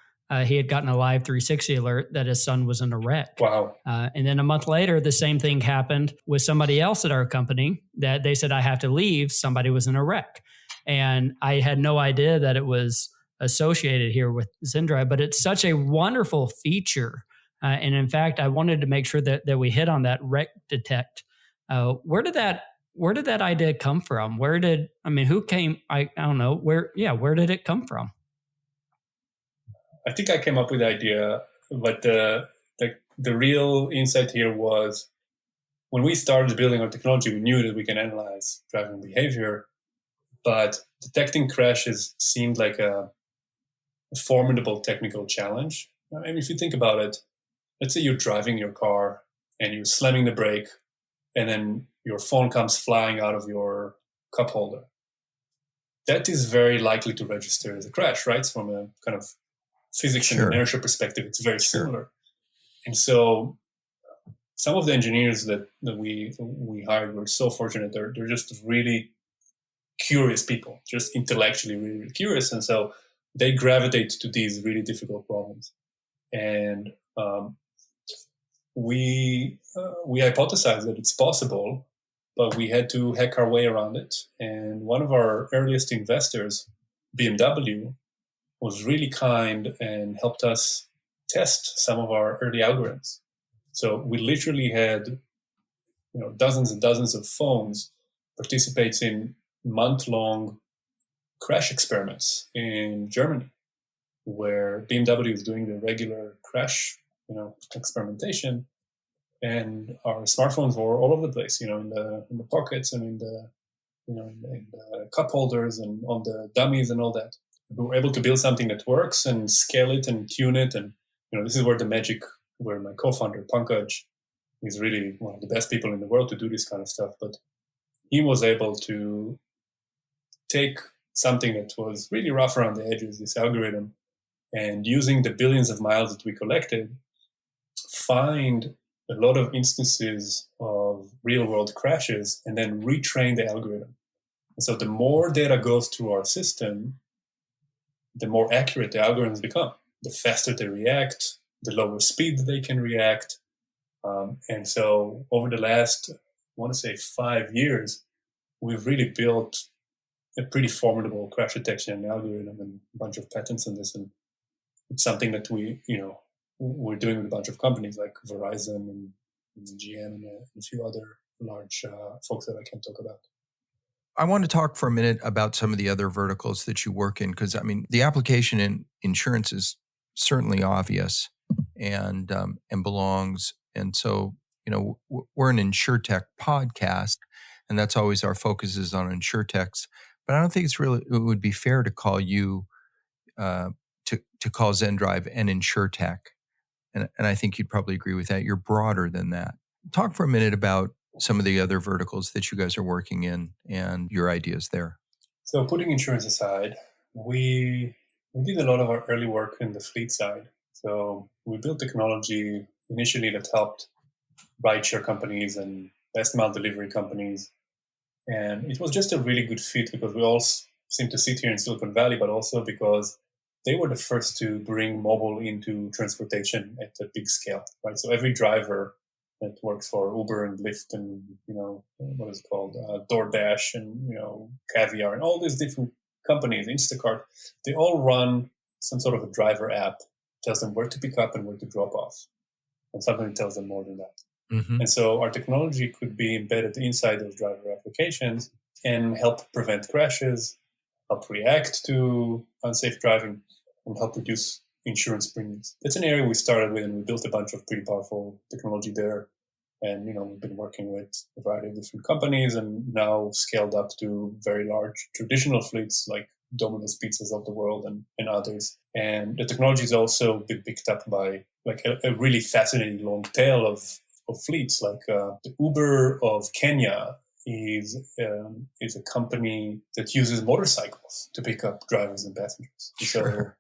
D: he had gotten a Live 360 alert that his son was in a wreck.
C: Wow.
D: And then a month later, the same thing happened with somebody else at our company that they said, I have to leave. Somebody was in a wreck. And I had no idea that it was associated here with Zendrive, but it's such a wonderful feature. And in fact, I wanted to make sure that we hit on that wreck detect. Where did that idea come from? Who came? I don't know. Where did it come from?
C: I think I came up with the idea, but the real insight here was when we started building our technology, we knew that we can analyze driving behavior, but detecting crashes seemed like a formidable technical challenge. I mean, if you think about it, let's say you're driving your car and you're slamming the brake, and then your phone comes flying out of your cup holder. That is very likely to register as a crash, right? From a kind of physics and inertia perspective, it's very similar. And so some of the engineers that we hired were so fortunate. They're just really curious people, just intellectually really, really curious. And so they gravitate to these really difficult problems. And we hypothesized that it's possible, but we had to hack our way around it. And one of our earliest investors, BMW, was really kind and helped us test some of our early algorithms. So we literally had dozens and dozens of phones participate in month-long crash experiments in Germany, where BMW is doing the regular crash experimentation, and our smartphones were all over the place, in the pockets and in the cup holders and on the dummies and all that. We were able to build something that works and scale it and tune it. And, this is where my co-founder, Pankaj, is really one of the best people in the world to do this kind of stuff. But he was able to take something that was really rough around the edges, this algorithm, and using the billions of miles that we collected, find a lot of instances of real-world crashes and then retrain the algorithm. And so the more data goes through our system, the more accurate the algorithms become. The faster they react, the lower speed they can react. And so over the last, I want to say 5 years, we've really built a pretty formidable crash detection algorithm and a bunch of patents on this. And it's something that we're doing with a bunch of companies like Verizon and GM and a few other large folks that I can't talk about.
B: I want to talk for a minute about some of the other verticals that you work in, because the application in insurance is certainly obvious and belongs. And so, we're an InsureTech podcast, and that's always our focus is on InsureTechs. But I don't think it would be fair to call you to call Zendrive an InsureTech. And I think you'd probably agree with that. You're broader than that. Talk for a minute about some of the other verticals that you guys are working in and your ideas there.
C: So putting insurance aside, we did a lot of our early work in the fleet side. So we built technology initially that helped rideshare companies and last mile delivery companies. And it was just a really good fit because we all seem to sit here in Silicon Valley, but also because they were the first to bring mobile into transportation at a big scale, right? So every driver that works for Uber and Lyft and, what is it called, DoorDash and, Caviar and all these different companies, Instacart, they all run some sort of a driver app, tells them where to pick up and where to drop off. And sometimes it tells them more than that. Mm-hmm. And so our technology could be embedded inside those driver applications and help prevent crashes, help react to unsafe driving, and help reduce insurance premiums. That's an area we started with, and we built a bunch of pretty powerful technology there. And, we've been working with a variety of different companies and now scaled up to very large traditional fleets like Domino's Pizzas of the world and others. And the technology is also been picked up by like a really fascinating long tail of fleets, like the Uber of Kenya is a company that uses motorcycles to pick up drivers and passengers.
B: Sure.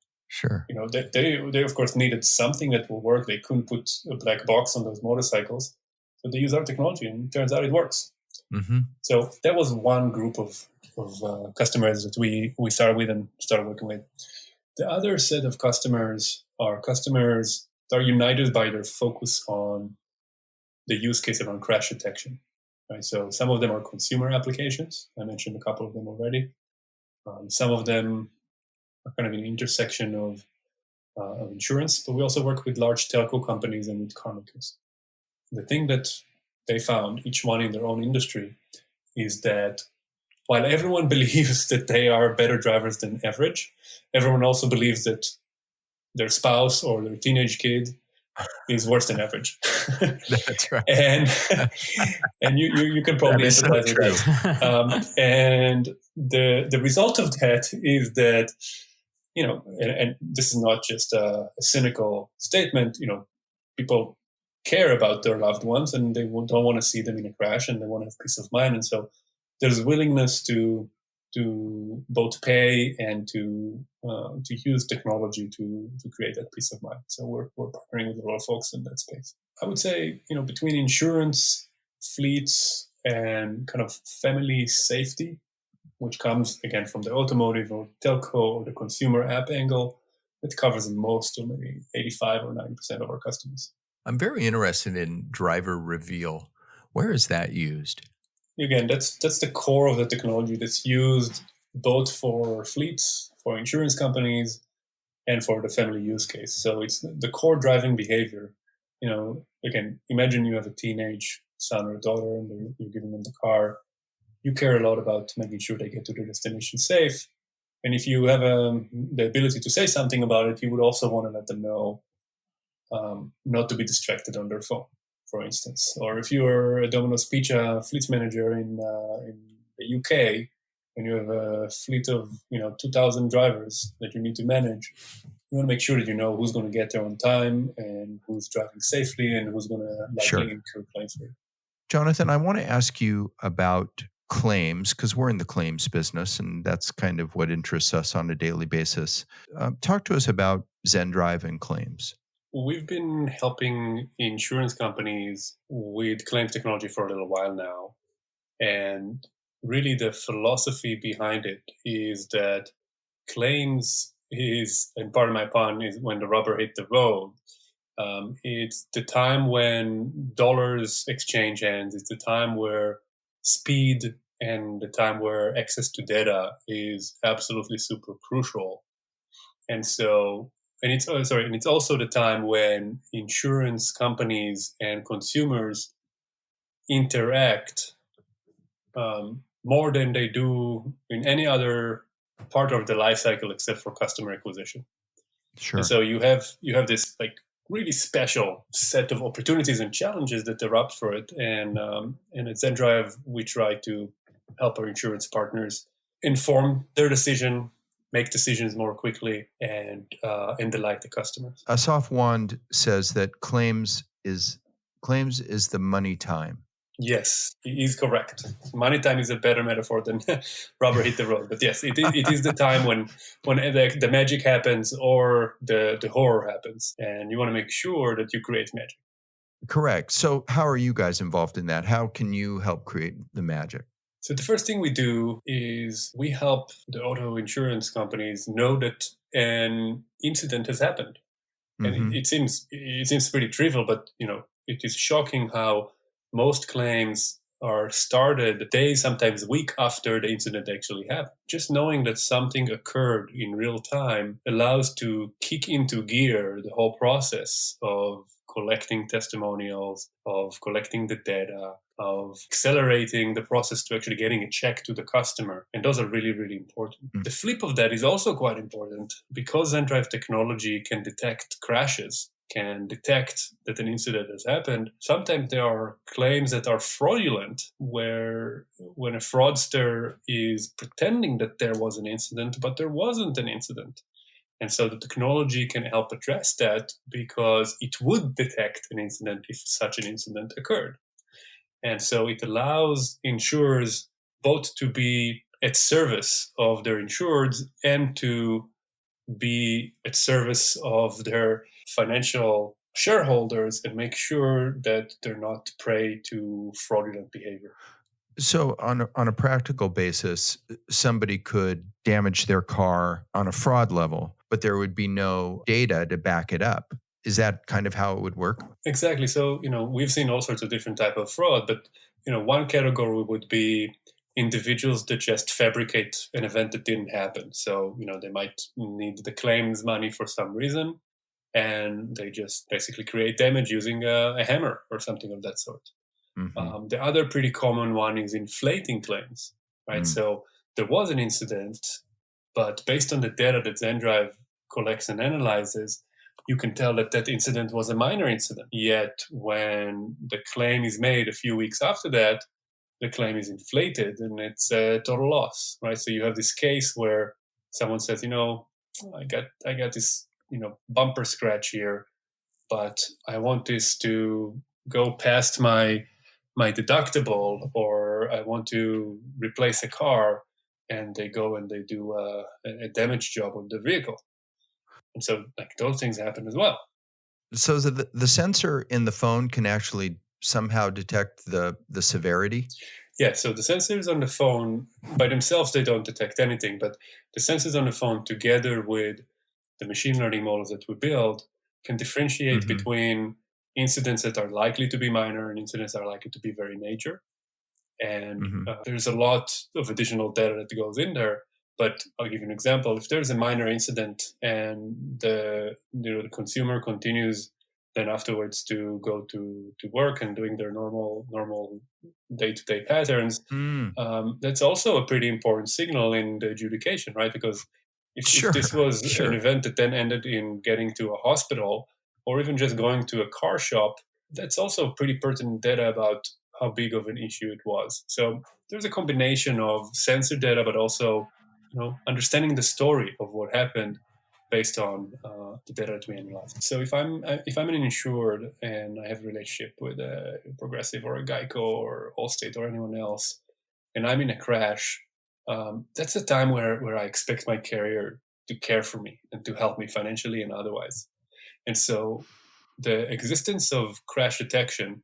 C: They of course needed something that will work. They couldn't put a black box on those motorcycles, so they use our technology, and it turns out it works.
B: Mm-hmm.
C: So that was one group of customers that we started with and started working with. The other set of customers that are united by their focus on the use case around crash detection. Right? So some of them are consumer applications. I mentioned a couple of them already. Some of them are kind of an intersection of insurance, but we also work with large telco companies and with car makers. The thing that they found, each one in their own industry, is that while everyone believes that they are better drivers than average, everyone also believes that their spouse or their teenage kid is worse than average.
B: That's right.
C: and you can probably empathize with that. And the result of that is that, and this is not just a cynical statement, people care about their loved ones and they don't want to see them in a crash, and they want to have peace of mind. And so there's willingness to both pay and to use technology to create that peace of mind. So we're partnering with a lot of folks in that space. I would say, between insurance, fleets, and kind of family safety, which comes again from the automotive or telco or the consumer app angle, it covers most, or maybe 85 or 90% of our customers.
B: I'm very interested in driver reveal. Where is that used?
C: Again, that's the core of the technology that's used both for fleets, for insurance companies, and for the family use case. So it's the core driving behavior. Again, imagine you have a teenage son or daughter and you're giving them the car. You care a lot about making sure they get to their destination safe. And if you have the ability to say something about it, you would also want to let them know not to be distracted on their phone, for instance. Or if you're a Domino's Pizza fleet manager in the UK and you have a fleet of 2,000 drivers that you need to manage, you want to make sure that you know who's going to get there on time and who's driving safely and who's going to likely incur claims for you.
B: Jonathan, I want to ask you about claims, because we're in the claims business and that's kind of what interests us on a daily basis. Talk to us about Zendrive and claims.
C: We've been helping insurance companies with claims technology for a little while now. And really the philosophy behind it is that claims is, and pardon my pun, is when the rubber hit the road. It's the time when dollars exchange hands. It's the time where speed and the time where access to data is absolutely super crucial. And so, and it's also the time when insurance companies and consumers interact more than they do in any other part of the life cycle except for customer acquisition.
B: Sure.
C: And so you have this really special set of opportunities and challenges that erupt for it. And at Zendrive, we try to help our insurance partners inform their decision, make decisions more quickly, and delight the customers.
B: Asaf Wand says that claims is the money time.
C: Yes, he is correct. Money time is a better metaphor than rubber hit the road. But yes, it is the time when the magic happens or the horror happens. And you want to make sure that you create magic.
B: Correct. So how are you guys involved in that? How can you help create the magic?
C: So the first thing we do is we help the auto insurance companies know that an incident has happened.
B: Mm-hmm.
C: And it seems pretty trivial, but it is shocking how most claims are started days, sometimes a week after the incident actually happened. Just knowing that something occurred in real time allows to kick into gear the whole process of collecting testimonials, of collecting the data, of accelerating the process to actually getting a check to the customer. And those are really, really important. Mm-hmm. The flip of that is also quite important because Zendrive technology can detect crashes, can detect that an incident has happened. Sometimes there are claims that are fraudulent, where when a fraudster is pretending that there was an incident, but there wasn't an incident. And so the technology can help address that because it would detect an incident if such an incident occurred. And so it allows insurers both to be at service of their insureds and to be at service of their financial shareholders and make sure that they're not prey to fraudulent behavior.
B: So on a practical basis, somebody could damage their car on a fraud level, but there would be no data to back it up. Is that kind of how it would work?
C: Exactly. So, we've seen all sorts of different type of fraud, but, one category would be individuals that just fabricate an event that didn't happen. So, they might need the claims money for some reason, and they just basically create damage using a hammer or something of that sort.
B: Mm-hmm.
C: The other pretty common one is inflating claims, right? So there was an incident, but based on the data that Zendrive collects and analyzes, you can tell that that incident was a minor incident. Yet when the claim is made a few weeks after that, the claim is inflated and it's a total loss, right? So you have this case where someone says, I got this, bumper scratch here, but I want this to go past my deductible, or I want to replace a car, and they go and they do a damage job on the vehicle. And so like those things happen as well.
B: So the sensor in the phone can actually somehow detect the severity?
C: Yeah, so the sensors on the phone by themselves, they don't detect anything, but the sensors on the phone together with the machine learning models that we build can differentiate between incidents that are likely to be minor and incidents that are likely to be very major. And there's a lot of additional data that goes in there. But I'll give you an example. If there's a minor incident and the consumer continues then afterwards to go to work and doing their normal day-to-day patterns, that's also a pretty important signal in the adjudication, right? Because if this was an event that then ended in getting to a hospital or even just going to a car shop, that's also pretty pertinent data about how big of an issue it was. So there's a combination of sensor data, but also understanding the story of what happened based on the data that we analyze. So if I'm an insured and I have a relationship with a Progressive or a Geico or Allstate or anyone else, and I'm in a crash, that's a time where I expect my carrier to care for me and to help me financially and otherwise. And so the existence of crash detection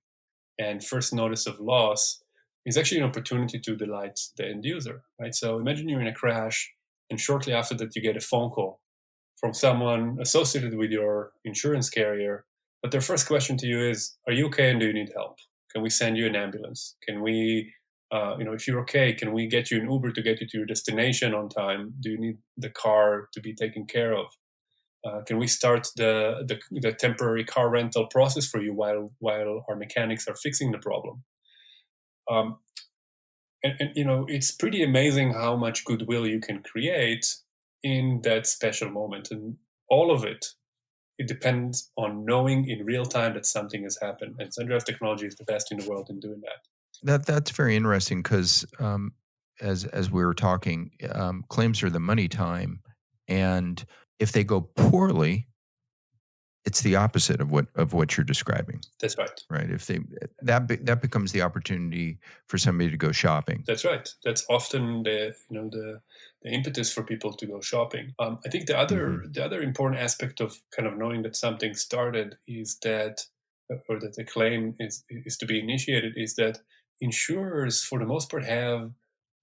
C: and first notice of loss is actually an opportunity to delight the end user, right? So imagine you're in a crash, and shortly after that, you get a phone call from someone associated with your insurance carrier. But their first question to you is, are you okay and do you need help? Can we send you an ambulance? Can we, if you're okay, can we get you an Uber to get you to your destination on time? Do you need the car to be taken care of? Can we start the temporary car rental process for you while our mechanics are fixing the problem? And it's pretty amazing how much goodwill you can create in that special moment, and all of it depends on knowing in real time that something has happened. And Zendrive technology is the best in the world in doing that.
B: That's very interesting because as we were talking, claims are the money time, and if they go poorly, it's the opposite of what you're describing.
C: That's right.
B: Right. If that becomes the opportunity for somebody to go shopping.
C: That's right. That's often the impetus for people to go shopping. I think the other important aspect of kind of knowing that something started is that, or that the claim is to be initiated, is that insurers for the most part have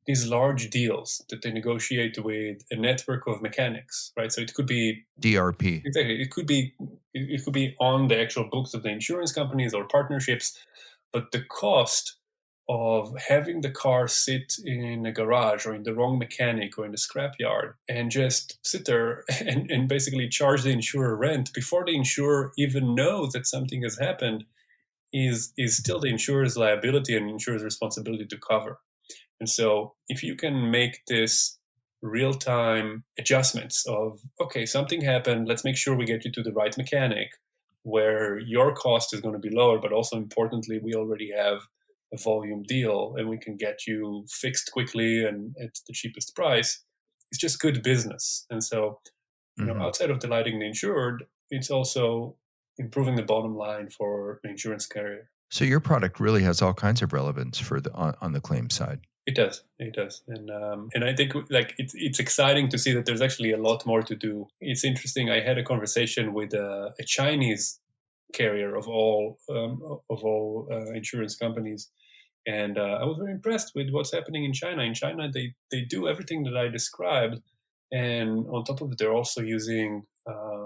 C: these large deals that they negotiate with a network of mechanics, right? So it could be
B: DRP.
C: Exactly. It could be on the actual books of the insurance companies or partnerships, but the cost of having the car sit in a garage or in the wrong mechanic or in the scrapyard and just sit there and basically charge the insurer rent before the insurer even knows that something has happened is still the insurer's liability and insurer's responsibility to cover. And so if you can make this real-time adjustments of, okay, something happened, let's make sure we get you to the right mechanic where your cost is going to be lower, but also importantly, we already have a volume deal and we can get you fixed quickly and at the cheapest price. It's just good business. And so outside of delighting the insured, it's also improving the bottom line for the insurance carrier.
B: So your product really has all kinds of relevance for the on the claim side.
C: It does, and I think like it's exciting to see that there's actually a lot more to do. It's interesting. I had a conversation with a Chinese carrier of all insurance companies, and I was very impressed with what's happening in China. In China, they do everything that I described, and on top of it, they're also using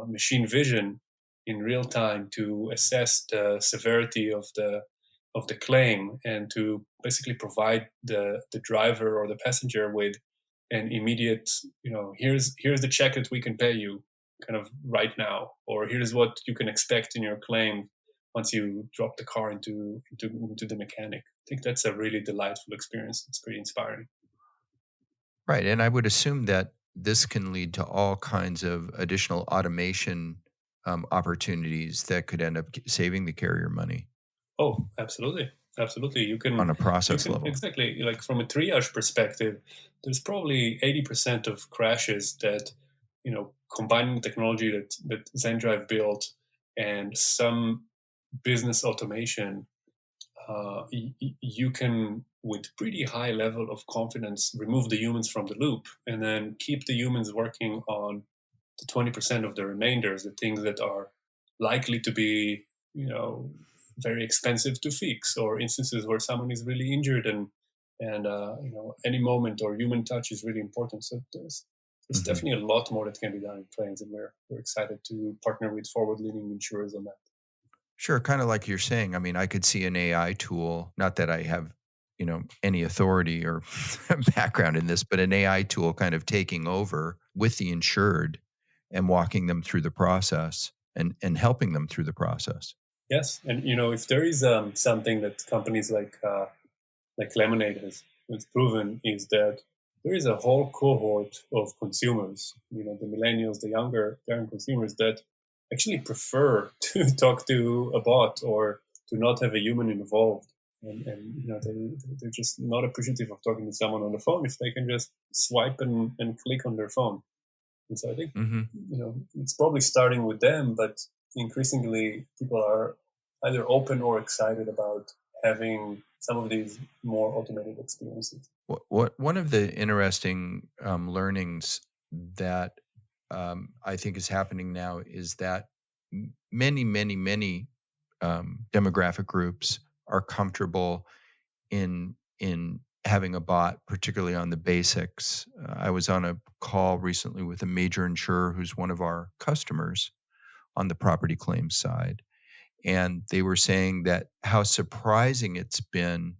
C: machine vision in real time to assess the severity of the claim and to basically provide the driver or the passenger with an immediate, here's the check that we can pay you kind of right now, or here's what you can expect in your claim once you drop the car into the mechanic. I think that's a really delightful experience. It's pretty inspiring.
B: Right. And I would assume that this can lead to all kinds of additional automation opportunities that could end up saving the carrier money.
C: Oh, absolutely. You can
B: on a process level.
C: Exactly. Like from a triage perspective, there's probably 80% of crashes that, combining the technology that Zendrive built and some business automation, you can, with pretty high level of confidence, remove the humans from the loop and then keep the humans working on the 20% of the remainders, the things that are likely to be, very expensive to fix, or instances where someone is really injured and any moment or human touch is really important. So there's definitely a lot more that can be done in claims, and we're excited to partner with forward-leaning insurers on that.
B: Sure, kind of like you're saying. I mean, I could see an AI tool, not that I have, any authority or background in this, but an AI tool kind of taking over with the insured and walking them through the process and helping them through the process.
C: Yes, and if there is something that companies like Lemonade has proven, is that there is a whole cohort of consumers, the millennials, the younger consumers, that actually prefer to talk to a bot or to not have a human involved, and they're just not appreciative of talking to someone on the phone if they can just swipe and click on their phone. And so I think it's probably starting with them, but increasingly people are either open or excited about having some of these more automated experiences.
B: One of the interesting learnings that I think is happening now is that many demographic groups are comfortable in having a bot, particularly on the basics. I was on a call recently with a major insurer who's one of our customers on the property claims side. And they were saying that how surprising it's been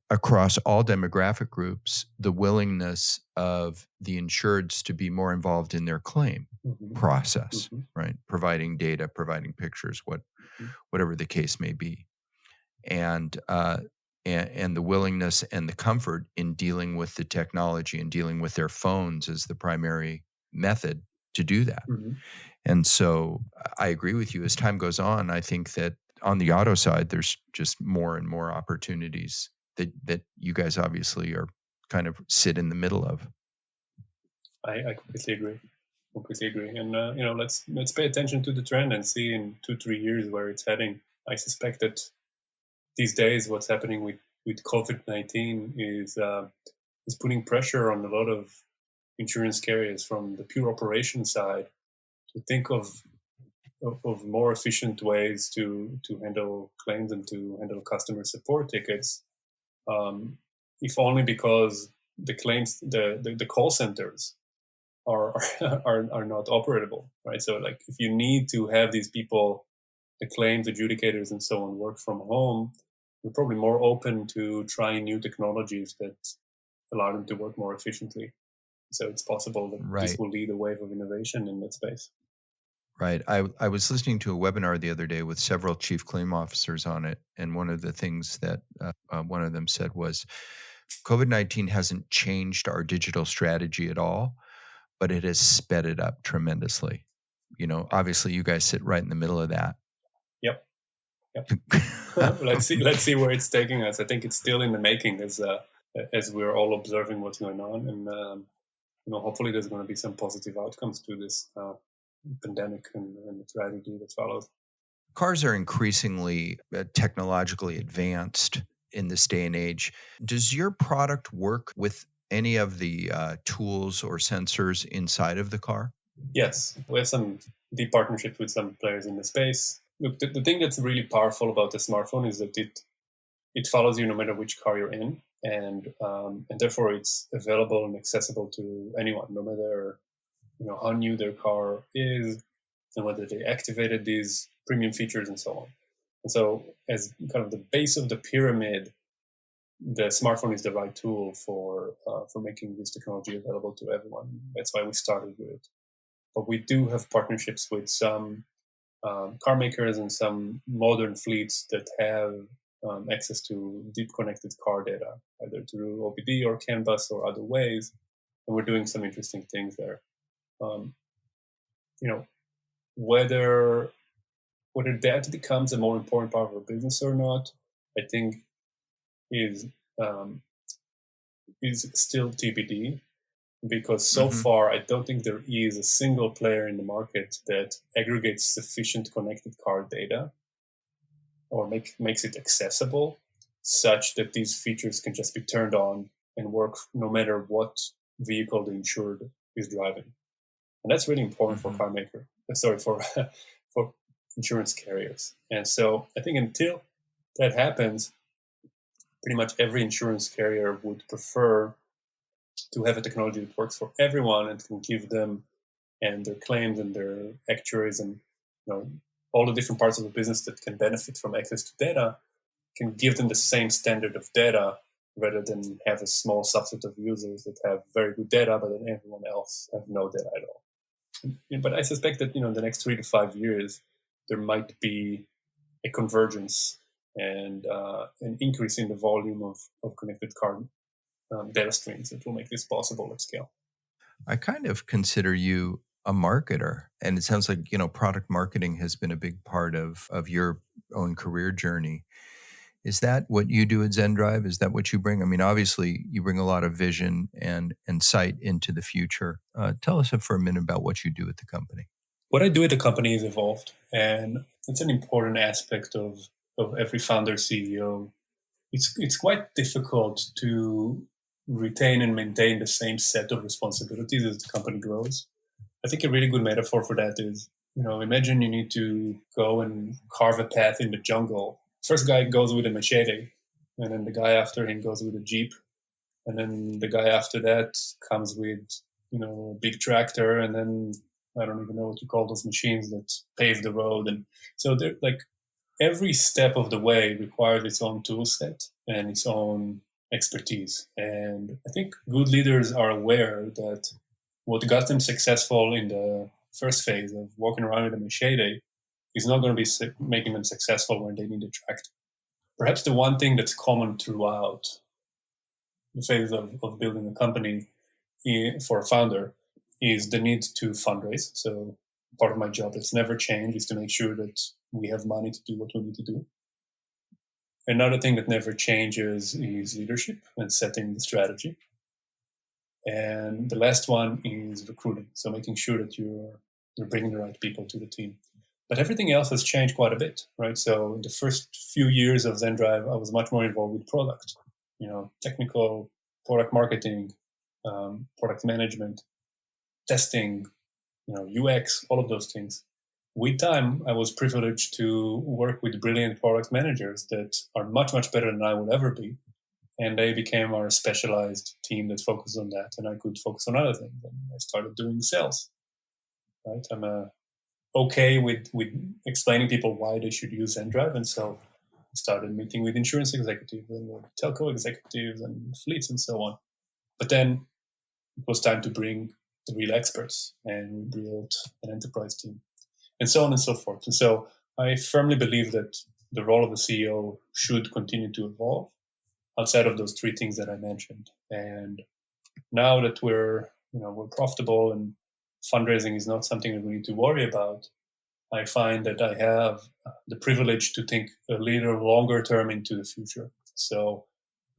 B: across all demographic groups, the willingness of the insureds to be more involved in their claim process, right? Providing data, providing pictures, whatever the case may be. And the willingness and the comfort in dealing with the technology and dealing with their phones as the primary method to do that. And so I agree with you. As time goes on, I think that on the auto side, there's just more and more opportunities that you guys obviously are kind of sit in the middle of.
C: I completely agree. And let's pay attention to the trend and see in 2-3 years where it's heading. I suspect that these days what's happening with COVID-19 is putting pressure on a lot of insurance carriers from the pure operation side to think of more efficient ways to handle claims and to handle customer support tickets, if only because the claims, the call centers are not operable, right? So like if you need to have these people, the claims adjudicators and so on, work from home, we're probably more open to trying new technologies that allow them to work more efficiently. So it's possible that this will lead a wave of innovation in that space.
B: Right. I was listening to a webinar the other day with several chief claim officers on it. And one of the things that one of them said was, COVID-19 hasn't changed our digital strategy at all, but it has sped it up tremendously. Obviously you guys sit right in the middle of that.
C: Yep. Let's see where it's taking us. I think it's still in the making as we're all observing what's going on. And hopefully there's going to be some positive outcomes to this pandemic and the tragedy that follows.
B: Cars are increasingly technologically advanced in this day and age. Does your product work with any of the tools or sensors inside of the car?
C: Yes, we have some deep partnerships with some players in the space. Look, the thing that's really powerful about the smartphone is that it follows you no matter which car you're in, and therefore it's available and accessible to anyone, no matter how new their car is and whether they activated these premium features and so on. And so, as kind of the base of the pyramid, the smartphone is the right tool for making this technology available to everyone. That's why we started with it. But we do have partnerships with some car makers and some modern fleets that have access to deep connected car data, either through OBD or CAN bus or other ways. And we're doing some interesting things there. Whether that becomes a more important part of our business or not, I think is still TBD. Because so far, I don't think there is a single player in the market that aggregates sufficient connected car data or makes it accessible such that these features can just be turned on and work no matter what vehicle the insured is driving. And that's really important for for insurance carriers. And so I think until that happens, pretty much every insurance carrier would prefer to have a technology that works for everyone and can give them and their claims and their actuaries and all the different parts of the business that can benefit from access to data, can give them the same standard of data rather than have a small subset of users that have very good data, but then everyone else have no data at all. But I suspect that in the next 3 to 5 years, there might be a convergence and an increase in the volume of connected car data streams that will make this possible at scale.
B: I kind of consider you a marketer, and it sounds like product marketing has been a big part of your own career journey. Is that what you do at Zendrive? Is that what you bring? I mean, obviously, you bring a lot of vision and sight into the future. Tell us for a minute about what you do at the company.
C: What I do at the company is evolved, and it's an important aspect of every founder CEO. It's quite difficult to retain and maintain the same set of responsibilities as the company grows. I think a really good metaphor for that is, imagine you need to go and carve a path in the jungle. First guy goes with a machete, and then the guy after him goes with a jeep, and then the guy after that comes with, a big tractor, and then I don't even know what you call those machines that pave the road. And so they're like every step of the way requires its own tool set and its own expertise. And I think good leaders are aware that what got them successful in the first phase of walking around with a machete is not going to be making them successful when they need a tractor. Perhaps the one thing that's common throughout the phase of building a company for a founder is the need to fundraise. So part of my job that's never changed is to make sure that we have money to do what we need to do. Another thing that never changes is leadership and setting the strategy. And the last one is recruiting. So making sure that you're bringing the right people to the team. But everything else has changed quite a bit, right? So in the first few years of Zendrive, I was much more involved with product, technical, product marketing, product management, testing, UX, all of those things. With time, I was privileged to work with brilliant product managers that are much, much better than I would ever be. And they became our specialized team that focused on that, and I could focus on other things. And I started doing sales, right? I'm okay with explaining people why they should use Zendrive. And so I started meeting with insurance executives and telco executives and fleets and so on. But then it was time to bring the real experts, and we built an enterprise team, and so on and so forth. And so I firmly believe that the role of the CEO should continue to evolve outside of those three things that I mentioned. And now that we're profitable and fundraising is not something that we need to worry about, I find that I have the privilege to think a little longer term into the future. So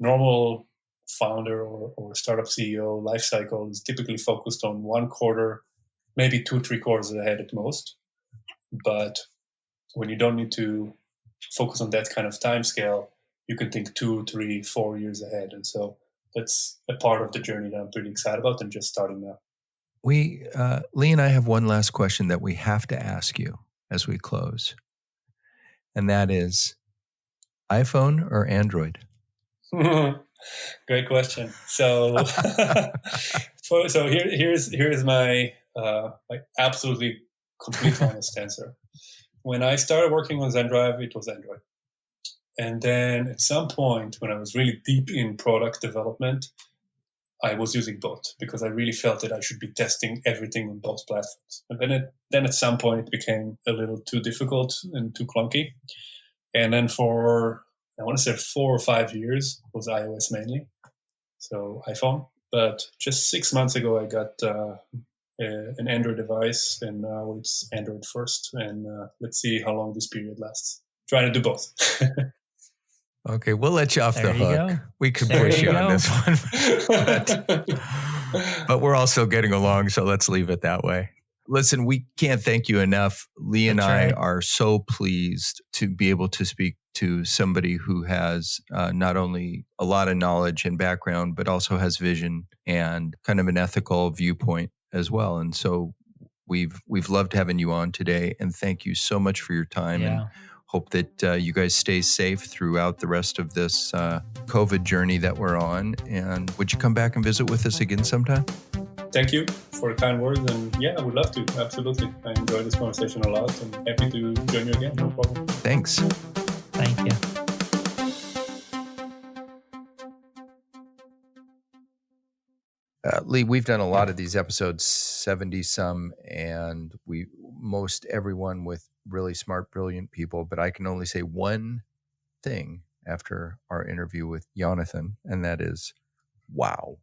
C: normal founder or startup CEO life cycle is typically focused on 1 quarter, maybe 2-3 quarters ahead at most. But when you don't need to focus on that kind of time scale, you can think 2, 3, 4 years ahead. And so that's a part of the journey that I'm pretty excited about and just starting now.
B: Lee and I have one last question that we have to ask you as we close. And that is, iPhone or Android?
C: Great question. So, here's my absolutely complete honest answer. When I started working on Zendrive, it was Android. And then at some point, when I was really deep in product development, I was using both because I really felt that I should be testing everything on both platforms. And then at some point, it became a little too difficult and too clunky. And then for, I want to say 4 or 5 years, it was iOS mainly, so iPhone. But just 6 months ago, I got an Android device, and now it's Android first. And let's see how long this period lasts. Trying to do both.
B: Okay, we'll let you off
D: There
B: the
D: you
B: hook.
D: go.
B: We could
D: There
B: push
D: you
B: you on
D: go.
B: this one. But we're all still getting along, so let's leave it that way. Listen, we can't thank you enough. Lee and
D: That's
B: I
D: right.
B: are so pleased to be able to speak to somebody who has not only a lot of knowledge and background, but also has vision and kind of an ethical viewpoint as well. And so we've loved having you on today, and thank you so much for your time. And hope that you guys stay safe throughout the rest of this COVID journey that we're on. And would you come back and visit with us again sometime?
C: Thank you for the kind words. And yeah, I would love to. Absolutely. I enjoyed this conversation a lot and happy to join you again. No problem.
B: Thanks.
D: Thank you.
B: Lee, we've done a lot of these episodes, 70 some, and most everyone with really smart, brilliant people. But I can only say one thing after our interview with Jonathan, and that is, wow.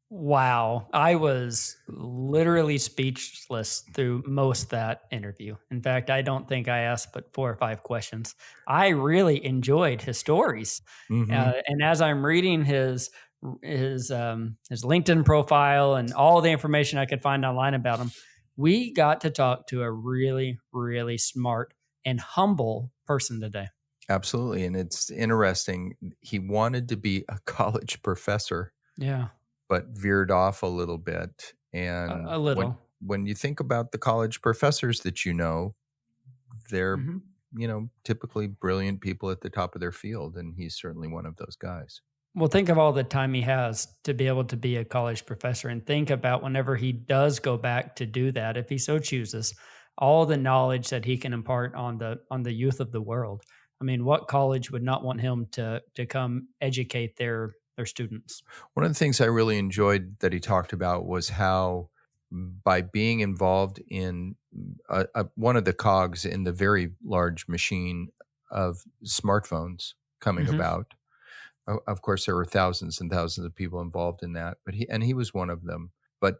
D: Wow. I was literally speechless through most of that interview. In fact, I don't think I asked but 4 or 5 questions. I really enjoyed his stories. And as I'm reading his LinkedIn profile and all the information I could find online about him, we got to talk to a really, really smart and humble person today.
B: Absolutely. And it's interesting. He wanted to be a college professor.
D: Yeah.
B: But veered off a little bit. And
D: a little.
B: When you think about the college professors that you know, they're, typically brilliant people at the top of their field. And he's certainly one of those guys.
D: Well, think of all the time he has to be able to be a college professor, and think about whenever he does go back to do that, if he so chooses, all the knowledge that he can impart on the youth of the world. I mean, what college would not want him to come educate their students?
B: One of the things I really enjoyed that he talked about was how by being involved in one of the cogs in the very large machine of smartphones coming about, of course, there were thousands and thousands of people involved in that, but he was one of them. But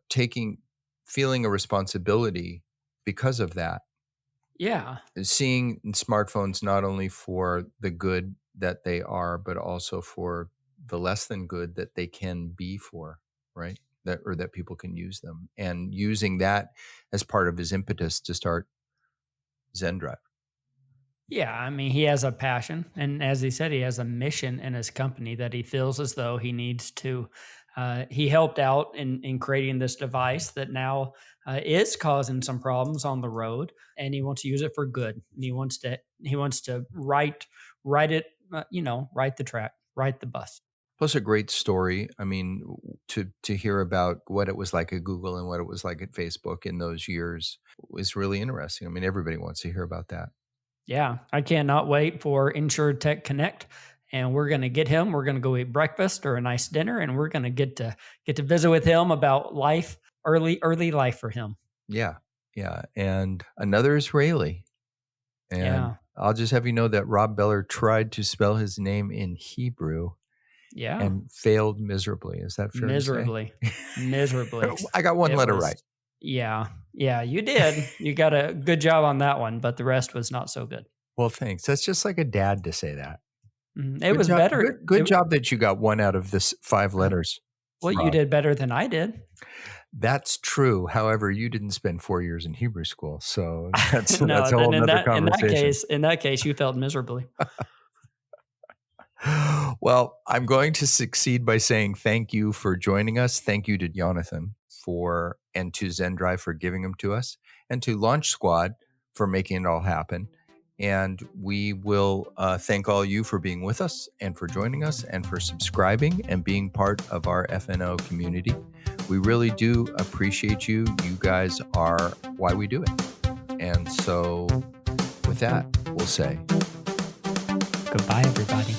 B: feeling a responsibility because of that.
D: Yeah.
B: Seeing smartphones not only for the good that they are, but also for the less than good that they can be for, right? That people can use them, and using that as part of his impetus to start Zendrive.
D: Yeah, I mean, he has a passion, and as he said, he has a mission in his company that he feels as though he needs to. He helped out in creating this device that now is causing some problems on the road, and he wants to use it for good. And he wants to right it, right the track, right the bus.
B: Plus a great story. I mean, to hear about what it was like at Google and what it was like at Facebook in those years was really interesting. I mean, everybody wants to hear about that.
D: Yeah, I cannot wait for InsureTech Connect, and we're going to get him. We're going to go eat breakfast or a nice dinner, and we're going to get to visit with him about life, early life for him.
B: Yeah, and another Israeli. And I'll just have you know that Rob Beller tried to spell his name in Hebrew.
D: Yeah.
B: And failed miserably. Is that fair
D: Miserably.
B: to say?
D: Miserably.
B: I got one letter right.
D: Yeah, you did. You got a good job on that one, but the rest was not so good.
B: Well, thanks. That's just like a dad to say that.
D: It was better.
B: Good job that you got one out of this 5 letters.
D: Well, you
B: Rob.
D: did better than I did.
B: That's true. However, you didn't spend 4 years in Hebrew school, so that's
D: No,
B: a whole
D: then
B: other conversation.
D: in that case, you failed miserably.
B: Well, I'm going to succeed by saying thank you for joining us. Thank you to Jonathan and to Zendrive for giving them to us, and to Launch Squad for making it all happen. And we will thank all you for being with us and for joining us and for subscribing and being part of our FNO community. We really do appreciate you. You guys are why we do it. And so with that, we'll say
D: goodbye, everybody.